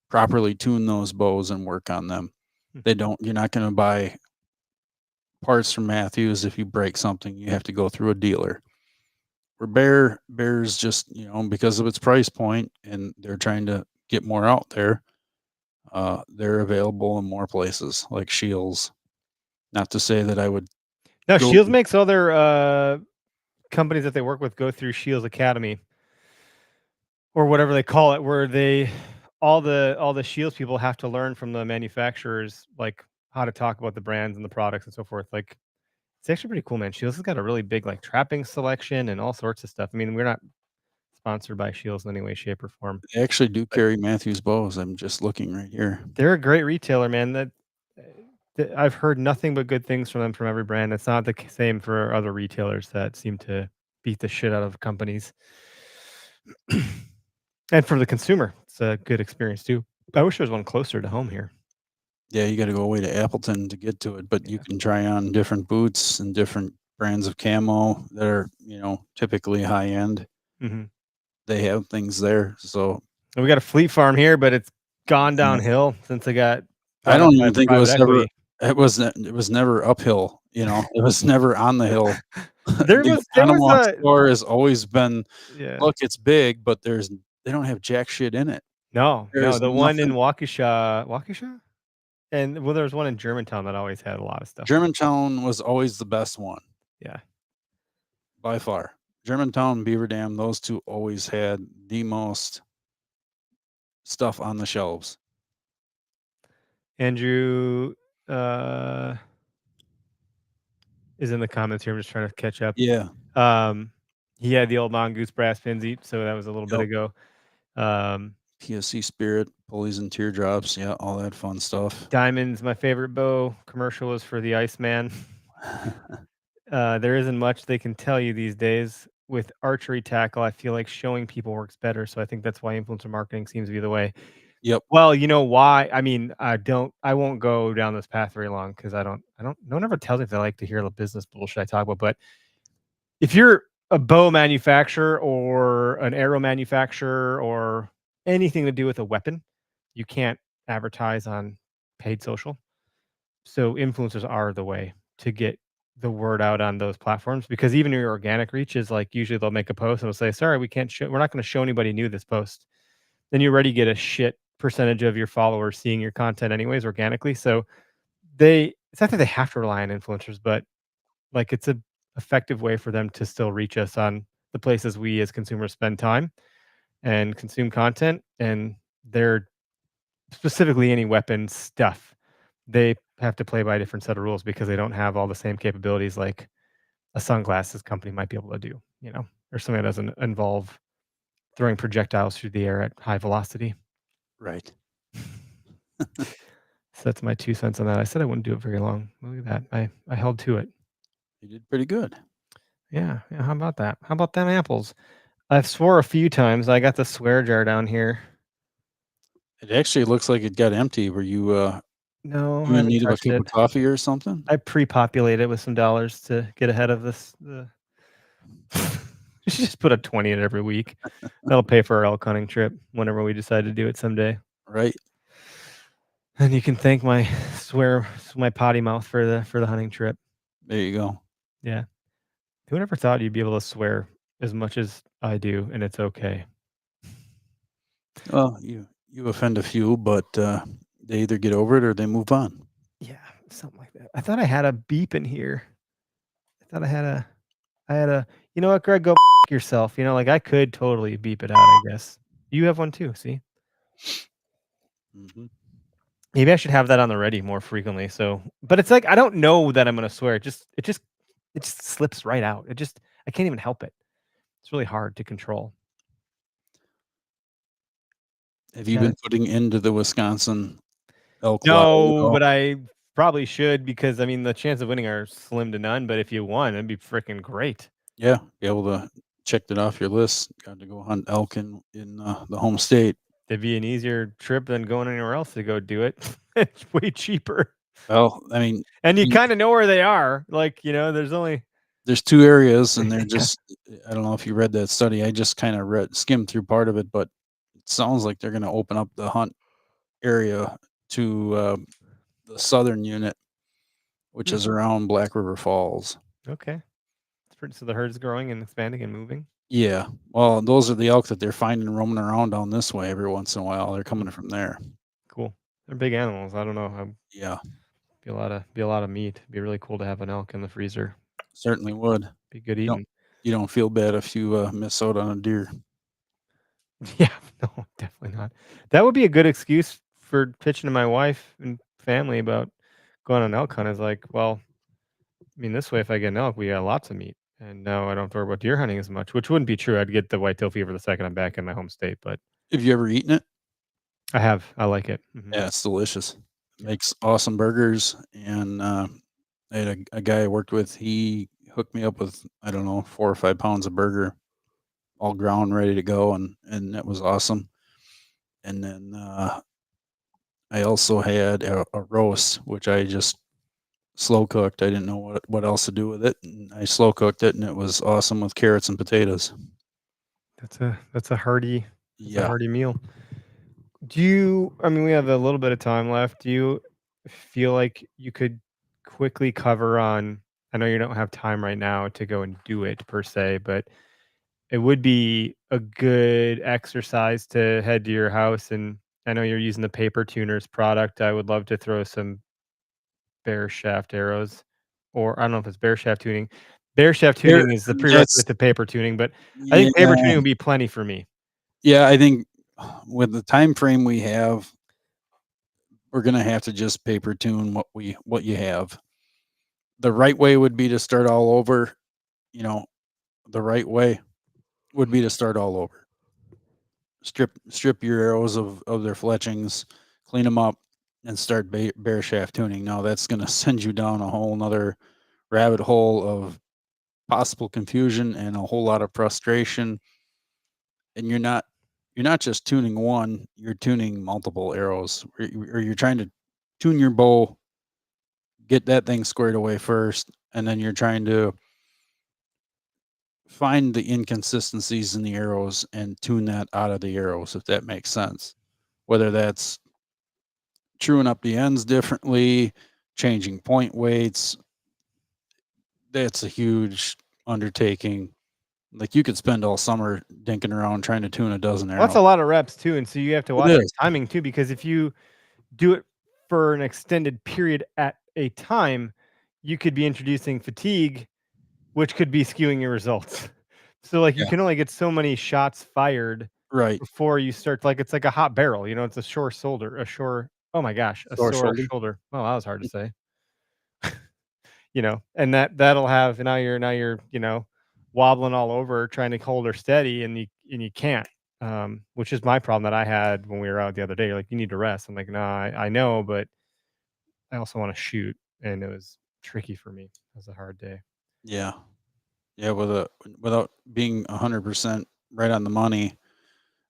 properly tune those bows and work on them. Hmm. You're not going to buy parts from Matthews. If you break something, you have to go through a dealer. Where Bear's just, because of its price point and they're trying to get more out there, they're available in more places like Shields. Not to say that I would Now, go. Shields makes other companies that they work with go through Shields Academy or whatever they call it, where all the Shields people have to learn from the manufacturers, like how to talk about the brands and the products and so forth. Like it's actually pretty cool, man. Shields has got a really big like trapping selection and all sorts of stuff. I mean, we're not sponsored by Shields in any way, shape, or form. They actually do But carry Matthews bows. I'm just looking right here. they're a great retailer, man. That I've heard nothing but good things from them from every brand. It's not the same for other retailers that seem to beat the shit out of companies. And for the consumer, it's a good experience too. I wish there was one closer to home here. Yeah, you got to go away to Appleton to get to it, but you can try on different boots and different brands of camo that are, typically high end. Mm-hmm. They have things there. So And we got a Fleet Farm here, but it's gone downhill since it got. I bought up don't by even think it private was equity. it was never uphill, it was never on the hill. There The was a store has always been, yeah. look, it's big, but they don't have jack shit in it. No, There's the one in nothing. Waukesha, and well, there was one in Germantown that always had a lot of stuff. Germantown was always the best one Yeah, by far. Germantown, Beaver Dam, those two always had the most stuff on the shelves. Andrew is in the comments here. I'm just trying to catch up. Yeah. He had the old Mongoose brass pins, so that was a little bit Yep. ago. PSC Spirit, pulleys and teardrops, yeah, all that fun stuff. Diamonds, my favorite bow commercial was for the Iceman. There isn't much they can tell you these days. With archery tackle, I feel like showing people works better. So I think that's why influencer marketing seems to be the way. Yep. Well, you know why? I mean, I won't go down this path very long because no one ever tells me if they like to hear the business bullshit I talk about. But if you're a bow manufacturer or an arrow manufacturer or anything to do with a weapon, you can't advertise on paid social. So influencers are the way to get the word out on those platforms, because even your organic reach is like, usually they'll make a post and they'll say, sorry, we're not going to show anybody new this post. Then you already get a shit percentage of your followers seeing your content anyways organically. So it's not that they have to rely on influencers, but like it's a effective way for them to still reach us on the places we as consumers spend time and consume content. And they're specifically any weapon stuff. They have to play by a different set of rules because they don't have all the same capabilities like a sunglasses company might be able to do, or something that doesn't involve throwing projectiles through the air at high velocity. Right. So that's my 2 cents on that. I said I wouldn't do it very long. Look at that. I held to it. You did pretty good. Yeah. How about that? How about them apples? I've swore a few times. I got the swear jar down here. It actually looks like it got empty. Were you No, in need of a cup of coffee or something? I pre-populated with some dollars to get ahead of this. You should just put a 20 in it every week. That'll pay for our elk hunting trip whenever we decide to do it someday. Right. And you can thank my potty mouth for the hunting trip. There you go. Yeah. Who ever thought you'd be able to swear as much as I do, and it's okay? Well, you offend a few, but they either get over it or they move on. Yeah, something like that. I thought I had a beep in here. I thought I had a. You know what, Greg? Go yourself. Like I could totally beep it out. I guess you have one too. See. Mm-hmm. Maybe I should have that on the ready more frequently. So, but it's like I don't know that I'm going to swear. It just slips right out. I can't even help it. It's really hard to control. Have you been putting into the Wisconsin elk? No, but I probably should, because I mean the chances of winning are slim to none. But if you won, it'd be freaking great. Yeah, be able to check it off your list. Got to go hunt elk in the home state. It'd be an easier trip than going anywhere else to go do it. It's way cheaper. Well, I mean, and you kind of know where they are. Like, there's two areas, and they're just, I don't know if you read that study. I just kind of skimmed through part of it, but it sounds like they're going to open up the hunt area to the southern unit, which is around Black River Falls. Okay. So the herd's growing and expanding and moving? Yeah. Well, those are the elk that they're finding roaming around down this way every once in a while. They're coming from there. Cool. They're big animals. I don't know. Yeah. Be a lot of meat. It'd be really cool to have an elk in the freezer. Certainly would. Be good eating. You don't feel bad if you miss out on a deer. Yeah, no, definitely not. That would be a good excuse for pitching to my wife and family about going on an elk hunt. Is like, well, I mean, this way, if I get an elk, we got lots of meat. And now I don't have to worry about deer hunting as much, which wouldn't be true. I'd get the whitetail fever the second I'm back in my home state. But have you ever eaten it? I have. I like it. Mm-hmm. Yeah, it's delicious. makes awesome burgers. And I had a guy I worked with. He hooked me up with, I don't know, 4 or 5 pounds of burger, all ground, ready to go, and that was awesome. And then I also had a roast, which I just slow cooked. I didn't know what else to do with it, and I slow cooked it, and it was awesome with carrots and potatoes. That's a hearty Yeah. meal. Do you? I mean, we have a little bit of time left. Do you feel like you could quickly cover on? I know you don't have time right now to go and do it per se, but it would be a good exercise to head to your house. And I know you're using the Paper Tuners product. I would love to throw some bear shaft arrows, or I don't know if it's bear shaft tuning. Bear shaft There tuning is the that's prerequisite to paper tuning, but I think paper yeah. tuning would be plenty for me. Yeah, I think with the time frame we have, we're gonna have to just paper tune what you have. The right way would be to start all over, you know, the right way would be to start all over. Strip your arrows of their fletchings, clean them up, and start bear shaft tuning. Now that's gonna send you down a whole nother rabbit hole of possible confusion and a whole lot of frustration. And you're not just tuning one, you're tuning multiple arrows, or you're trying to tune your bow, get that thing squared away first, and then you're trying to find the inconsistencies in the arrows and tune that out of the arrows, if that makes sense. Whether that's truing up the ends differently, changing point weights, that's a huge undertaking. Like, you could spend all summer dinking around trying to tune a dozen Well, that's arrows. a lot of reps too, and so you have to It watch your is. timing too, because if you do it for an extended period at a time, you could be introducing fatigue, which could be skewing your results. So, like, you Yeah. can only get so many shots fired Right. before you start, like, it's like a hot barrel, it's a oh my gosh, a Sore sore shoulder. shoulder. Well, that was hard to say. And that'll have now you're, wobbling all over trying to hold her steady, and you can't, which is my problem that I had when we were out the other day. You're like, "You need to rest." I'm like, "No, I know, but I also wanna shoot," and it was tricky for me. It was a hard day. Yeah. Yeah, without being 100% right on the money.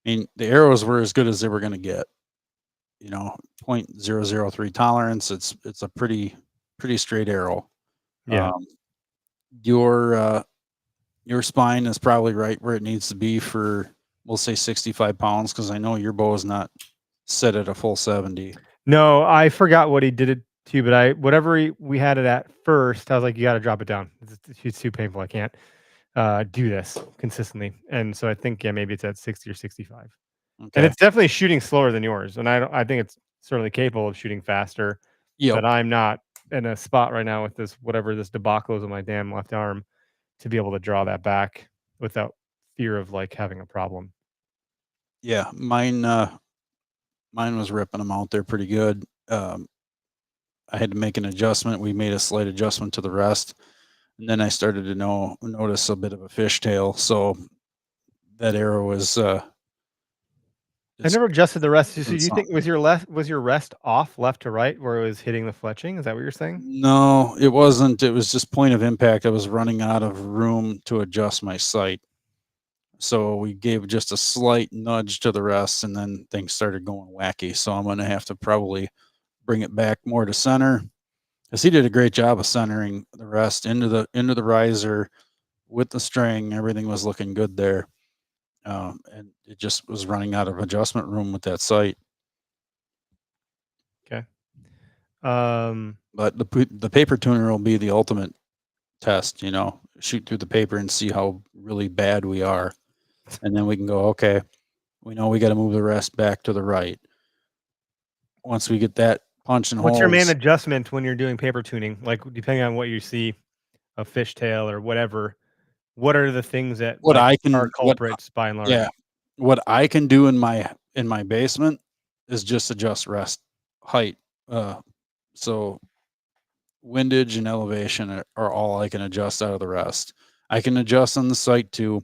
I mean, the arrows were as good as they were gonna get, you know, .003 tolerance. It's a pretty straight arrow. Yeah. Um, your spine is probably right where it needs to be for, we'll say, 65 pounds, because I know your bow is not set at a full 70. No, I forgot what he did it to, but whatever we had it at first, I was like, "You gotta drop it down. It's too painful. I can't, do this consistently." And so I think, yeah, maybe it's at 60 or 65. And Okay. it's definitely shooting slower than yours, and I think it's certainly capable of shooting faster, Yep. but I'm not in a spot right now with this debacle is on my damn left arm to be able to draw that back without fear of, like, having a problem. Yeah. Mine was ripping them out there pretty good. I had to make an adjustment. We made a slight adjustment to the rest, and then I started to notice a bit of a fishtail. So that arrow was I just never adjusted the rest. So doing you think something. was your rest off left to right where it was hitting the fletching? Is that what you're saying? No, it wasn't. It was just point of impact. I was running out of room to adjust my sight. So we gave just a slight nudge to the rest, and then things started going wacky. So I'm going to have to probably bring it back more to center, because he did a great job of centering the rest into the riser with the string. Everything was looking good there, and it just was running out of adjustment room with that sight. Okay. Um, But the paper tuner will be the ultimate test. Shoot through the paper and see how really bad we are, and then we can go, okay, we know we got to move the rest back to the right. Once we get that punching what's your main holes, adjustment when you're doing paper tuning? Like, depending on what you see, a fishtail or whatever, what are the things that, what like, I are can, what culprits by and large? yeah, what I can do in my basement is just adjust rest height. So windage and elevation are all I can adjust out of the rest. I can adjust on the sight too,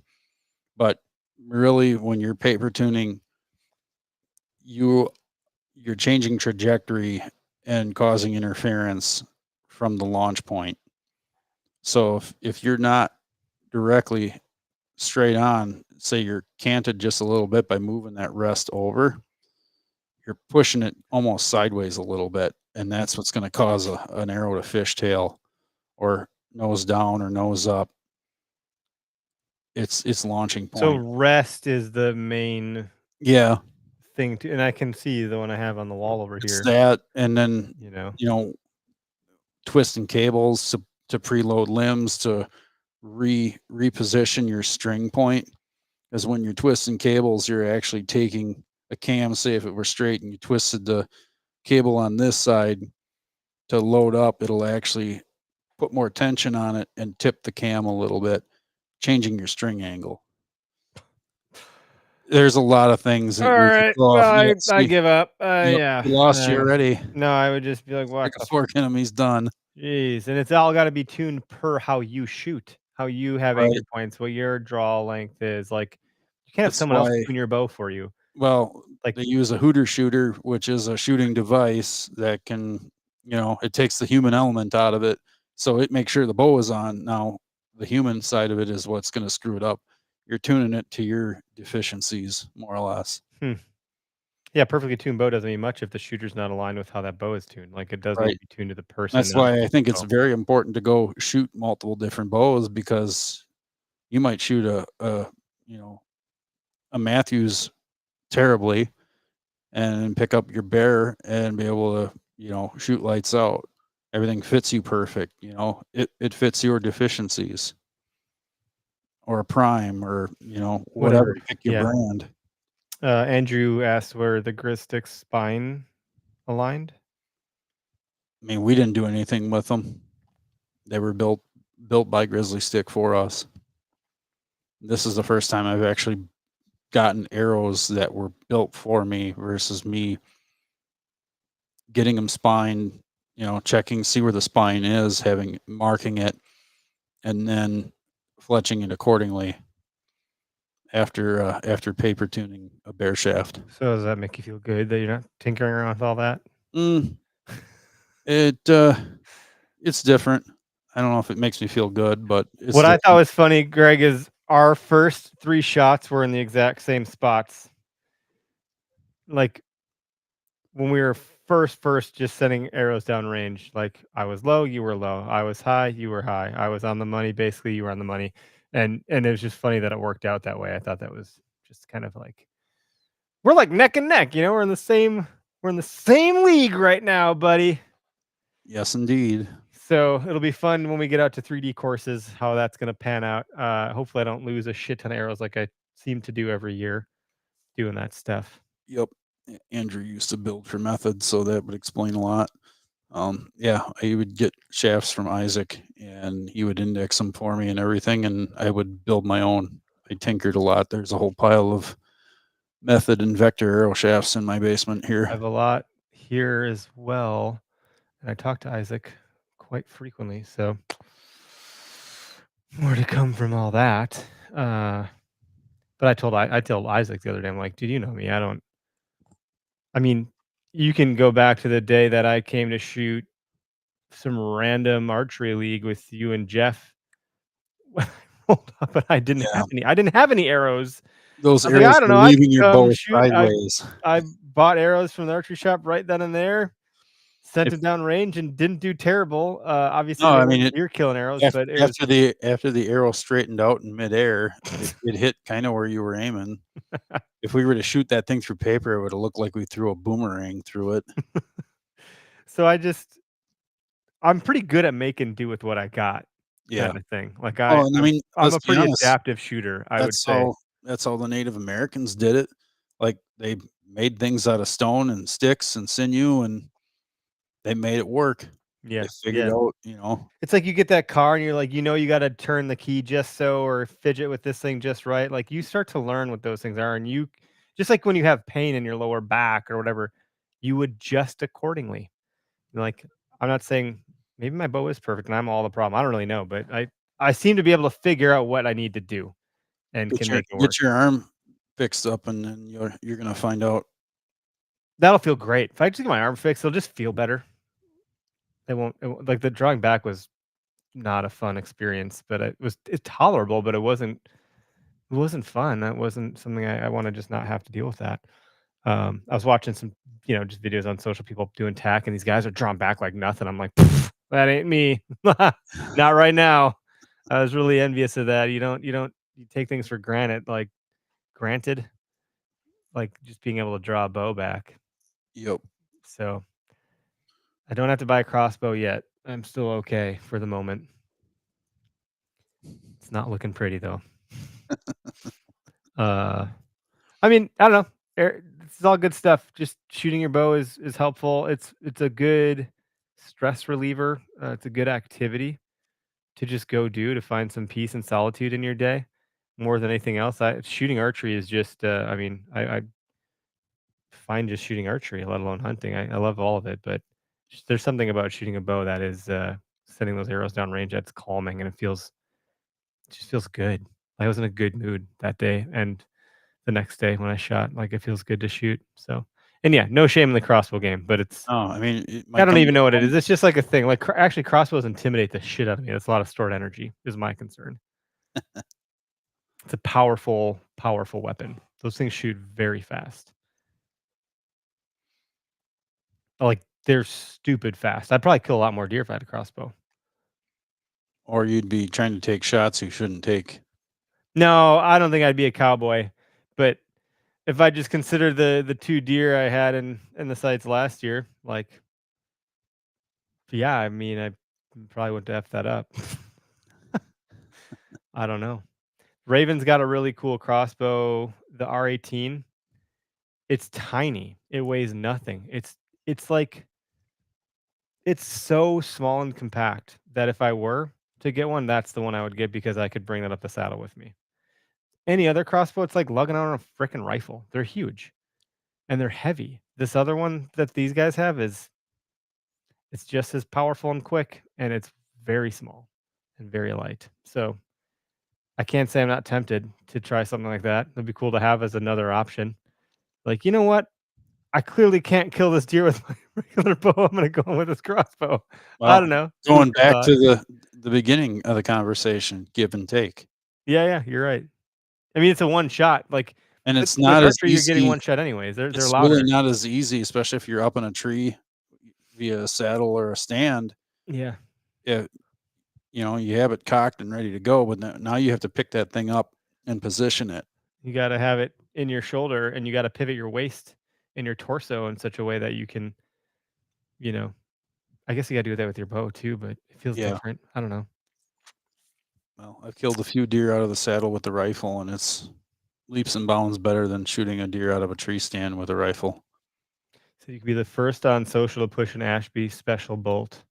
but really, when you're paper tuning, you you're changing trajectory and causing interference from the launch point. So if you're not directly straight on, say you're canted just a little bit by moving that rest over, you're pushing it almost sideways a little bit, and that's what's going to cause an arrow to fishtail or nose down or nose up. It's launching So point. rest is the main Yeah, thing and I can see the one I have on the wall over it's here, that, and then you know. Twisting cables to preload limbs to reposition your string point. Because when you're twisting cables, you're actually taking a cam. Say if it were straight and you twisted the cable on this side to load up, it'll actually put more tension on it and tip the cam a little bit, changing your string angle. There's a lot of things that All we could right. go off. Well, Yeah, I see, give up. yep, Yeah. we lost you already. No, I would just be like, what Like a the fork in him, he's done. jeez. And it's all got to be tuned per how you shoot, how you have Right. anchor points, what your draw length is. Like, you can't have That's someone else why, tune your bow for you. well, Like, they use a hooter shooter, which is a shooting device that can, it takes the human element out of it. So it makes sure the bow is on. Now, the human side of it is what's going to screw it up. You're tuning it to your deficiencies, more or less. yeah, perfectly tuned bow doesn't mean much if the shooter's not aligned with how that bow is tuned. Like, it does need Right. to be tuned to the person. That's not why I think it's bow. very important to go shoot multiple different bows, because you might shoot a Matthews terribly and pick up your bear and be able to, shoot lights out. Everything fits you perfect. It fits your deficiencies, or a prime, or, whatever. Pick your Yeah. brand. Andrew asked where the Gristic spine aligned. I mean, we didn't do anything with them. They were built by Grizzly Stick for us. This is the first time I've actually gotten arrows that were built for me versus me getting them spined, checking, see where the spine is, marking it, and then fletching it accordingly after paper tuning a bear shaft. So does that make you feel good that you're not tinkering around with all that? It's different. I don't know if it makes me feel good, but it's What I different. thought was funny, Greg, is our first 3 shots were in the exact same spots. Like, when we were first just sending arrows down range, like, I was low, you were low. I was high, you were high. I was on the money, basically, you were on the money. And it was just funny that it worked out that way. I thought that was just kind of like, we're like neck and neck, we're in the same league right now, buddy. Yes, indeed. So it'll be fun when we get out to 3D courses, how that's going to pan out. Hopefully I don't lose a shit ton of arrows like I seem to do every year doing that stuff. Yep. Andrew used to build for Method, so that would explain a lot. Yeah, I would get shafts from Isaac, and he would index them for me and everything, and I would build my own. I tinkered a lot. There's a whole pile of Method and Vector arrow shafts in my basement I here. have a lot here as well, and I talk to Isaac quite frequently, so more to come from all that. But I told Isaac the other day, I'm like, dude, you know me. I mean, you can go back to the day that I came to shoot some random archery league with you and Jeff. But I didn't have any. I didn't have any arrows. Those I was like, arrows I don't were know. I leaving could your come bow shoot. sideways. I bought arrows from the archery shop right then and there. Sent it down range and didn't do terrible. Obviously, No, they I mean, weren't deer killing arrows, but it was after the arrow straightened out in midair, it hit kind of where you were aiming. If we were to shoot that thing through paper, it would have looked like we threw a boomerang through it. so I'm pretty good at making do with what I got. Yeah. Kind of thing. Like And I mean, I'm a let's be pretty honest, adaptive shooter, I would say. That's how the Native Americans did it. Like, they made things out of stone and sticks and sinew, and they made it work. Yeah. They figured out, It's like you get that car and you're like, you got to turn the key just so, or fidget with this thing just right. Like, you start to learn what those things are, and you just like when you have pain in your lower back or whatever, you adjust accordingly. Like, I'm not saying maybe my bow is perfect and I'm all the problem. I don't really know, but I seem to be able to figure out what I need to do and can make it work. get your arm fixed up, and then you're gonna find out. That'll feel great. If I just get my arm fixed, it'll just feel better. like the drawing back was not a fun experience, but it's tolerable, but it wasn't fun. That wasn't something I want to just not have to deal with that. I was watching some, just videos on social people doing tack, and these guys are drawn back like nothing. I'm like, that ain't me. Not right now. I was really envious of that. You take things for granted, like just being able to draw a bow back. Yep. So I don't have to buy a crossbow yet. I'm still okay for the moment. It's not looking pretty though. I mean, I don't know. This is all good stuff. Just shooting your bow is helpful. It's a good stress reliever. It's a good activity to just go do to find some peace and solitude in your day. More than anything else, shooting archery is just. I mean, I find just shooting archery, let alone hunting. I love all of it, but there's something about shooting a bow that is sending those arrows down range that's calming, and it just feels good. I was in a good mood that day, and the next day when I shot, like it feels good to shoot. So, and yeah, no shame in the crossbow game, but Oh, I mean, I don't even know what it is. It's just like a thing. Like actually, crossbows intimidate the shit out of me. That's a lot of stored energy. Is my concern. It's a powerful, powerful weapon. Those things shoot very fast. Like they're stupid fast. I'd probably kill a lot more deer if I had a crossbow. Or you'd be trying to take shots you shouldn't take. No, I don't think I'd be a cowboy. But if I just consider the 2 deer I had in the sights last year, like, yeah, I mean, I probably wouldn't F that up. I don't know. Raven's got a really cool crossbow, the R18. It's tiny. It weighs nothing. It's like it's so small and compact that if I were to get one, that's the one I would get because I could bring that up the saddle with me. Any other crossbow, it's like lugging on a freaking rifle. They're huge and they're heavy. This other one that these guys have it's just as powerful and quick, and it's very small and very light. So I can't say I'm not tempted to try something like that. It'd be cool to have as another option. Like, you know what? I clearly can't kill this deer with my regular bow. I'm going to go with this crossbow. I Well, don't know. going Food for back thought. to the beginning of the conversation, give and take. Yeah, you're right. I mean, it's a one shot. Like, And with it's not as archery, you're getting easy. one shot anyways. They're It's louder. really not as easy, especially if you're up in a tree via a saddle or a stand. Yeah. Yeah, you have it cocked and ready to go, but now you have to pick that thing up and position it. You got to have it in your shoulder, and you got to pivot your waist and your torso in such a way that you can, I guess you got to do that with your bow too, but it feels Yeah. different. I don't know. Well, I've killed a few deer out of the saddle with the rifle, and it's leaps and bounds better than shooting a deer out of a tree stand with a rifle. So you could be the first on social to push an Ashby special bolt.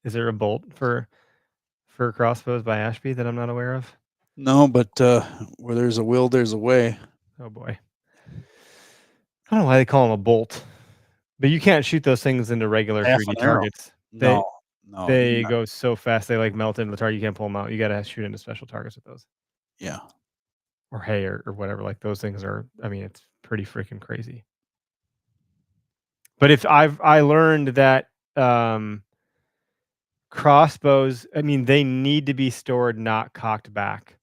Is there a bolt for crossbows by Ashby that I'm not aware of? No, but where there's a will, there's a way. Oh boy. I don't know why they call them a bolt, but you can't shoot those things into regular Half 3D an arrow. targets. No, They you're not- go so fast. They like melt into the target. You can't pull them out. You got to shoot into special targets with those, Yeah. or hay or whatever. Like those things are. I mean, it's pretty freaking crazy. But if I learned that crossbows, I mean, they need to be stored not cocked back.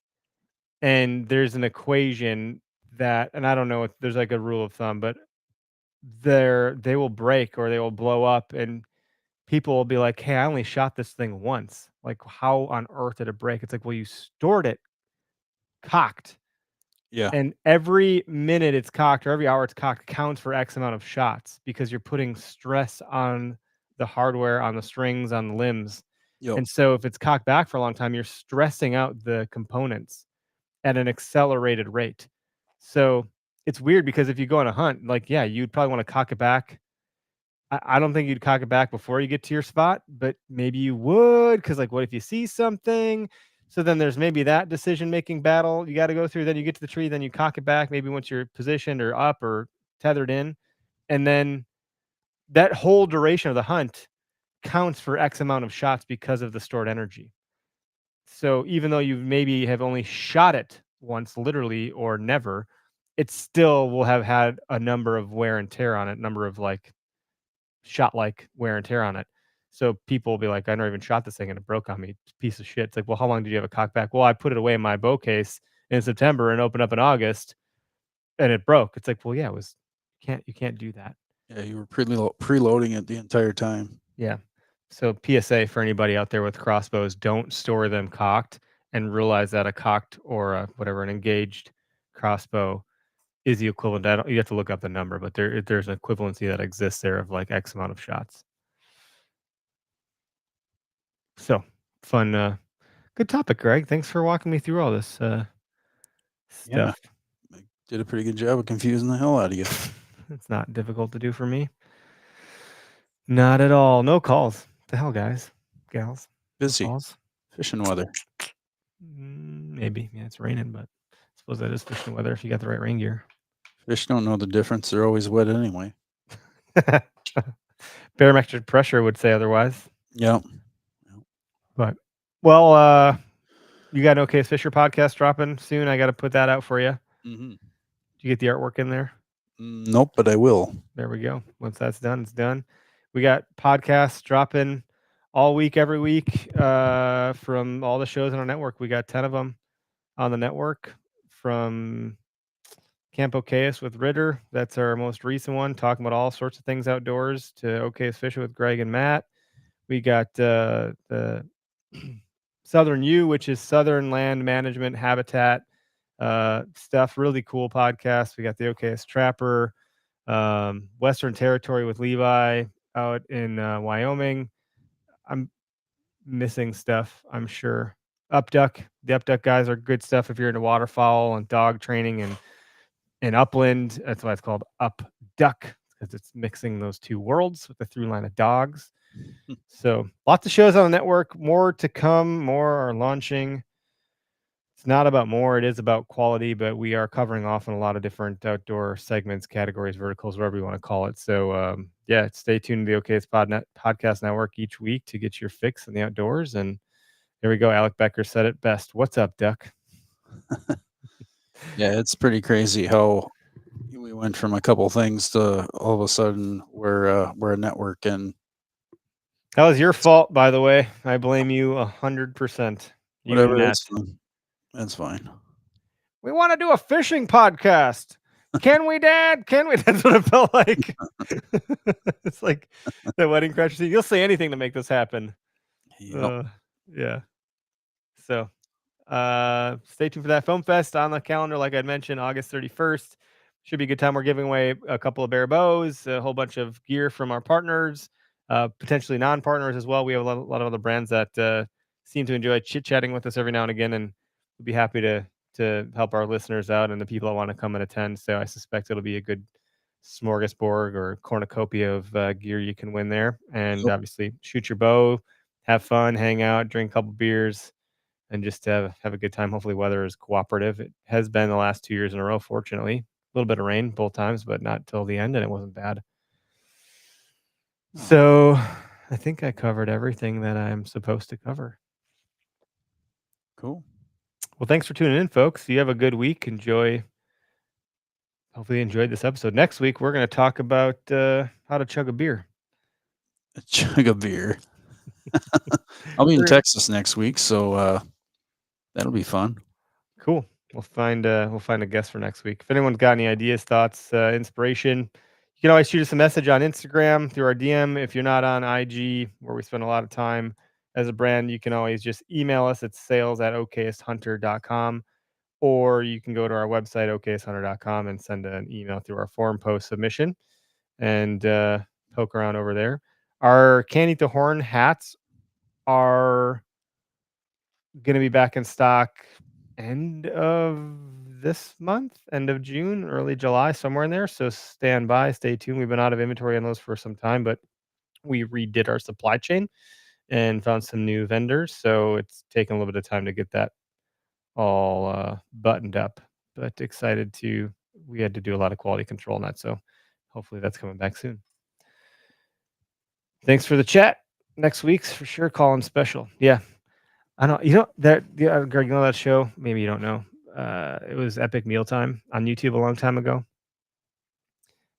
And there's an equation that, and I don't know if there's like a rule of thumb, but they will break or they will blow up, and people will be like, "Hey, I only shot this thing once. Like, how on earth did it break?" It's like, well, you stored it cocked, Yeah. and every minute it's cocked or every hour it's cocked counts for X amount of shots because you're putting stress on the hardware, on the strings, on the limbs. Yep. And so if it's cocked back for a long time, you're stressing out the components at an accelerated rate. So it's weird because if you go on a hunt, like, yeah, you'd probably want to cock it back. I don't think you'd cock it back before you get to your spot, but maybe you would, because like, what if you see something? So then there's maybe that decision-making battle you got to go through. Then you get to the tree, then you cock it back, maybe once you're positioned or up or tethered in. And then that whole duration of the hunt counts for X amount of shots because of the stored energy. So even though you maybe have only shot it once, literally, or never, it still will have had a number of wear and tear on it, number of like shot like wear and tear on it. So people will be like, I never even shot this thing and it broke on me. Piece of shit. It's like, well, how long did you have a cock back? Well, I put it away in my bow case in September and opened up in August and it broke. It's like, well, yeah, you can't do that. Yeah, you were preloading it the entire time. Yeah. So PSA for anybody out there with crossbows, don't store them cocked, and realize that a cocked or an engaged crossbow is the equivalent. You have to look up the number, but there's an equivalency that exists there of like X amount of shots. So fun, good topic, Greg. Thanks for walking me through all this stuff. Yeah. I did a pretty good job of confusing the hell out of you. It's not difficult to do for me. Not at all. No calls. The hell, guys, gals. Busy. Calls. Fishing weather. Maybe. Yeah, it's raining, but I suppose that is fishing weather if you got the right rain gear. Fish don't know the difference. They're always wet anyway. Barometric pressure would say otherwise. Yep. But, well, you got an OK's Fisher podcast dropping soon. I got to put that out for you. Mm-hmm. Did you get the artwork in there? Nope, but I will. There we go. Once that's done, it's done. We got podcasts dropping all week, every week, from all the shows on our network. We got 10 of them on the network, from Camp OK's with Ritter. That's our most recent one, talking about all sorts of things outdoors, to OK's Fishing with Greg and Matt. We got the Southern U, which is Southern Land Management Habitat stuff. Really cool podcast. We got the OK's Trapper, Western Territory with Levi out in Wyoming. I'm missing stuff, I'm sure. Upduck. The Upduck guys are good stuff if you're into waterfowl and dog training and upland. That's why it's called Upduck, because it's mixing those two worlds with the through line of dogs. So lots of shows on the network. More to come. More are launching. It's not about more, it is about quality, but we are covering off on a lot of different outdoor segments, categories, verticals, whatever you want to call it. So yeah, stay tuned to the OK's Podcast Network each week to get your fix in the outdoors. And there we go. Alec Becker said it best. What's up, Duck? Yeah, it's pretty crazy how we went from a couple things to all of a sudden we're a network. And that was your fault, by the way. I blame you 100%. Whatever, that's fine. We want to do a fishing podcast. Can we, Dad? Can we? That's what it felt like. It's like the Wedding Crashers scene. You'll say anything to make this happen. Yep. Yeah. So stay tuned for that. Foam Fest on the calendar, like I mentioned, August 31st. Should be a good time. We're giving away a couple of Bear bows, a whole bunch of gear from our partners, potentially non-partners as well. We have a lot of other brands that seem to enjoy chit-chatting with us every now and again, and we'd be happy to help our listeners out and the people that want to come and attend. So I suspect it'll be a good smorgasbord or cornucopia of gear you can win there. And obviously shoot your bow, have fun, hang out, drink a couple beers, and just have a good time. Hopefully weather is cooperative. It has been the last 2 years in a row, fortunately. A little bit of rain both times, but not till the end, and it wasn't bad. So I think I covered everything that I'm supposed to cover. Cool. Well, thanks for tuning in, folks. You have a good week. Hopefully you enjoyed this episode. Next week, we're going to talk about how to chug a beer. A chug of beer. I'll be in Texas next week, so that'll be fun. Cool. We'll find a guest for next week. If anyone's got any ideas, thoughts, inspiration, you can always shoot us a message on Instagram through our DM. If you're not on IG, where we spend a lot of time as a brand, you can always just email us at sales@okshunter.com, or you can go to our website, okshunter.com, and send an email through our forum post submission and poke around over there. Our Can't Eat the Horn hats are going to be back in stock end of this month, end of June, early July, somewhere in there. So stand by, stay tuned. We've been out of inventory on those for some time, but we redid our supply chain and found some new vendors. So it's taken a little bit of time to get that all buttoned up, but we had to do a lot of quality control on that. So hopefully that's coming back soon. Thanks for the chat. Next week's for sure call-in special. Yeah. I don't, Greg, you know that show? Maybe you don't know. It was Epic Mealtime on YouTube a long time ago.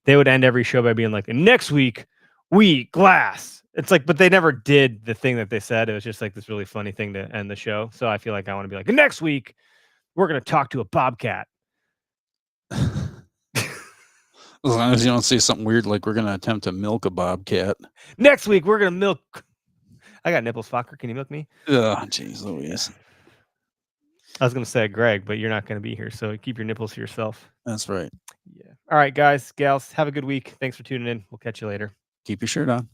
They would end every show by being like, next week, we glass. It's like, but they never did the thing that they said. It was just like this really funny thing to end the show. So I feel like I want to be like, next week we're gonna talk to a bobcat. As long as you don't say something weird like we're going to attempt to milk a bobcat. Next week we're gonna milk. I got nipples, fucker. Can you milk me? Oh, jeez Louise. I was gonna say Greg, but you're not gonna be here, so keep your nipples to yourself. That's right. Yeah. All right, guys, gals, have a good week. Thanks for tuning in. We'll catch you later. Keep your shirt on.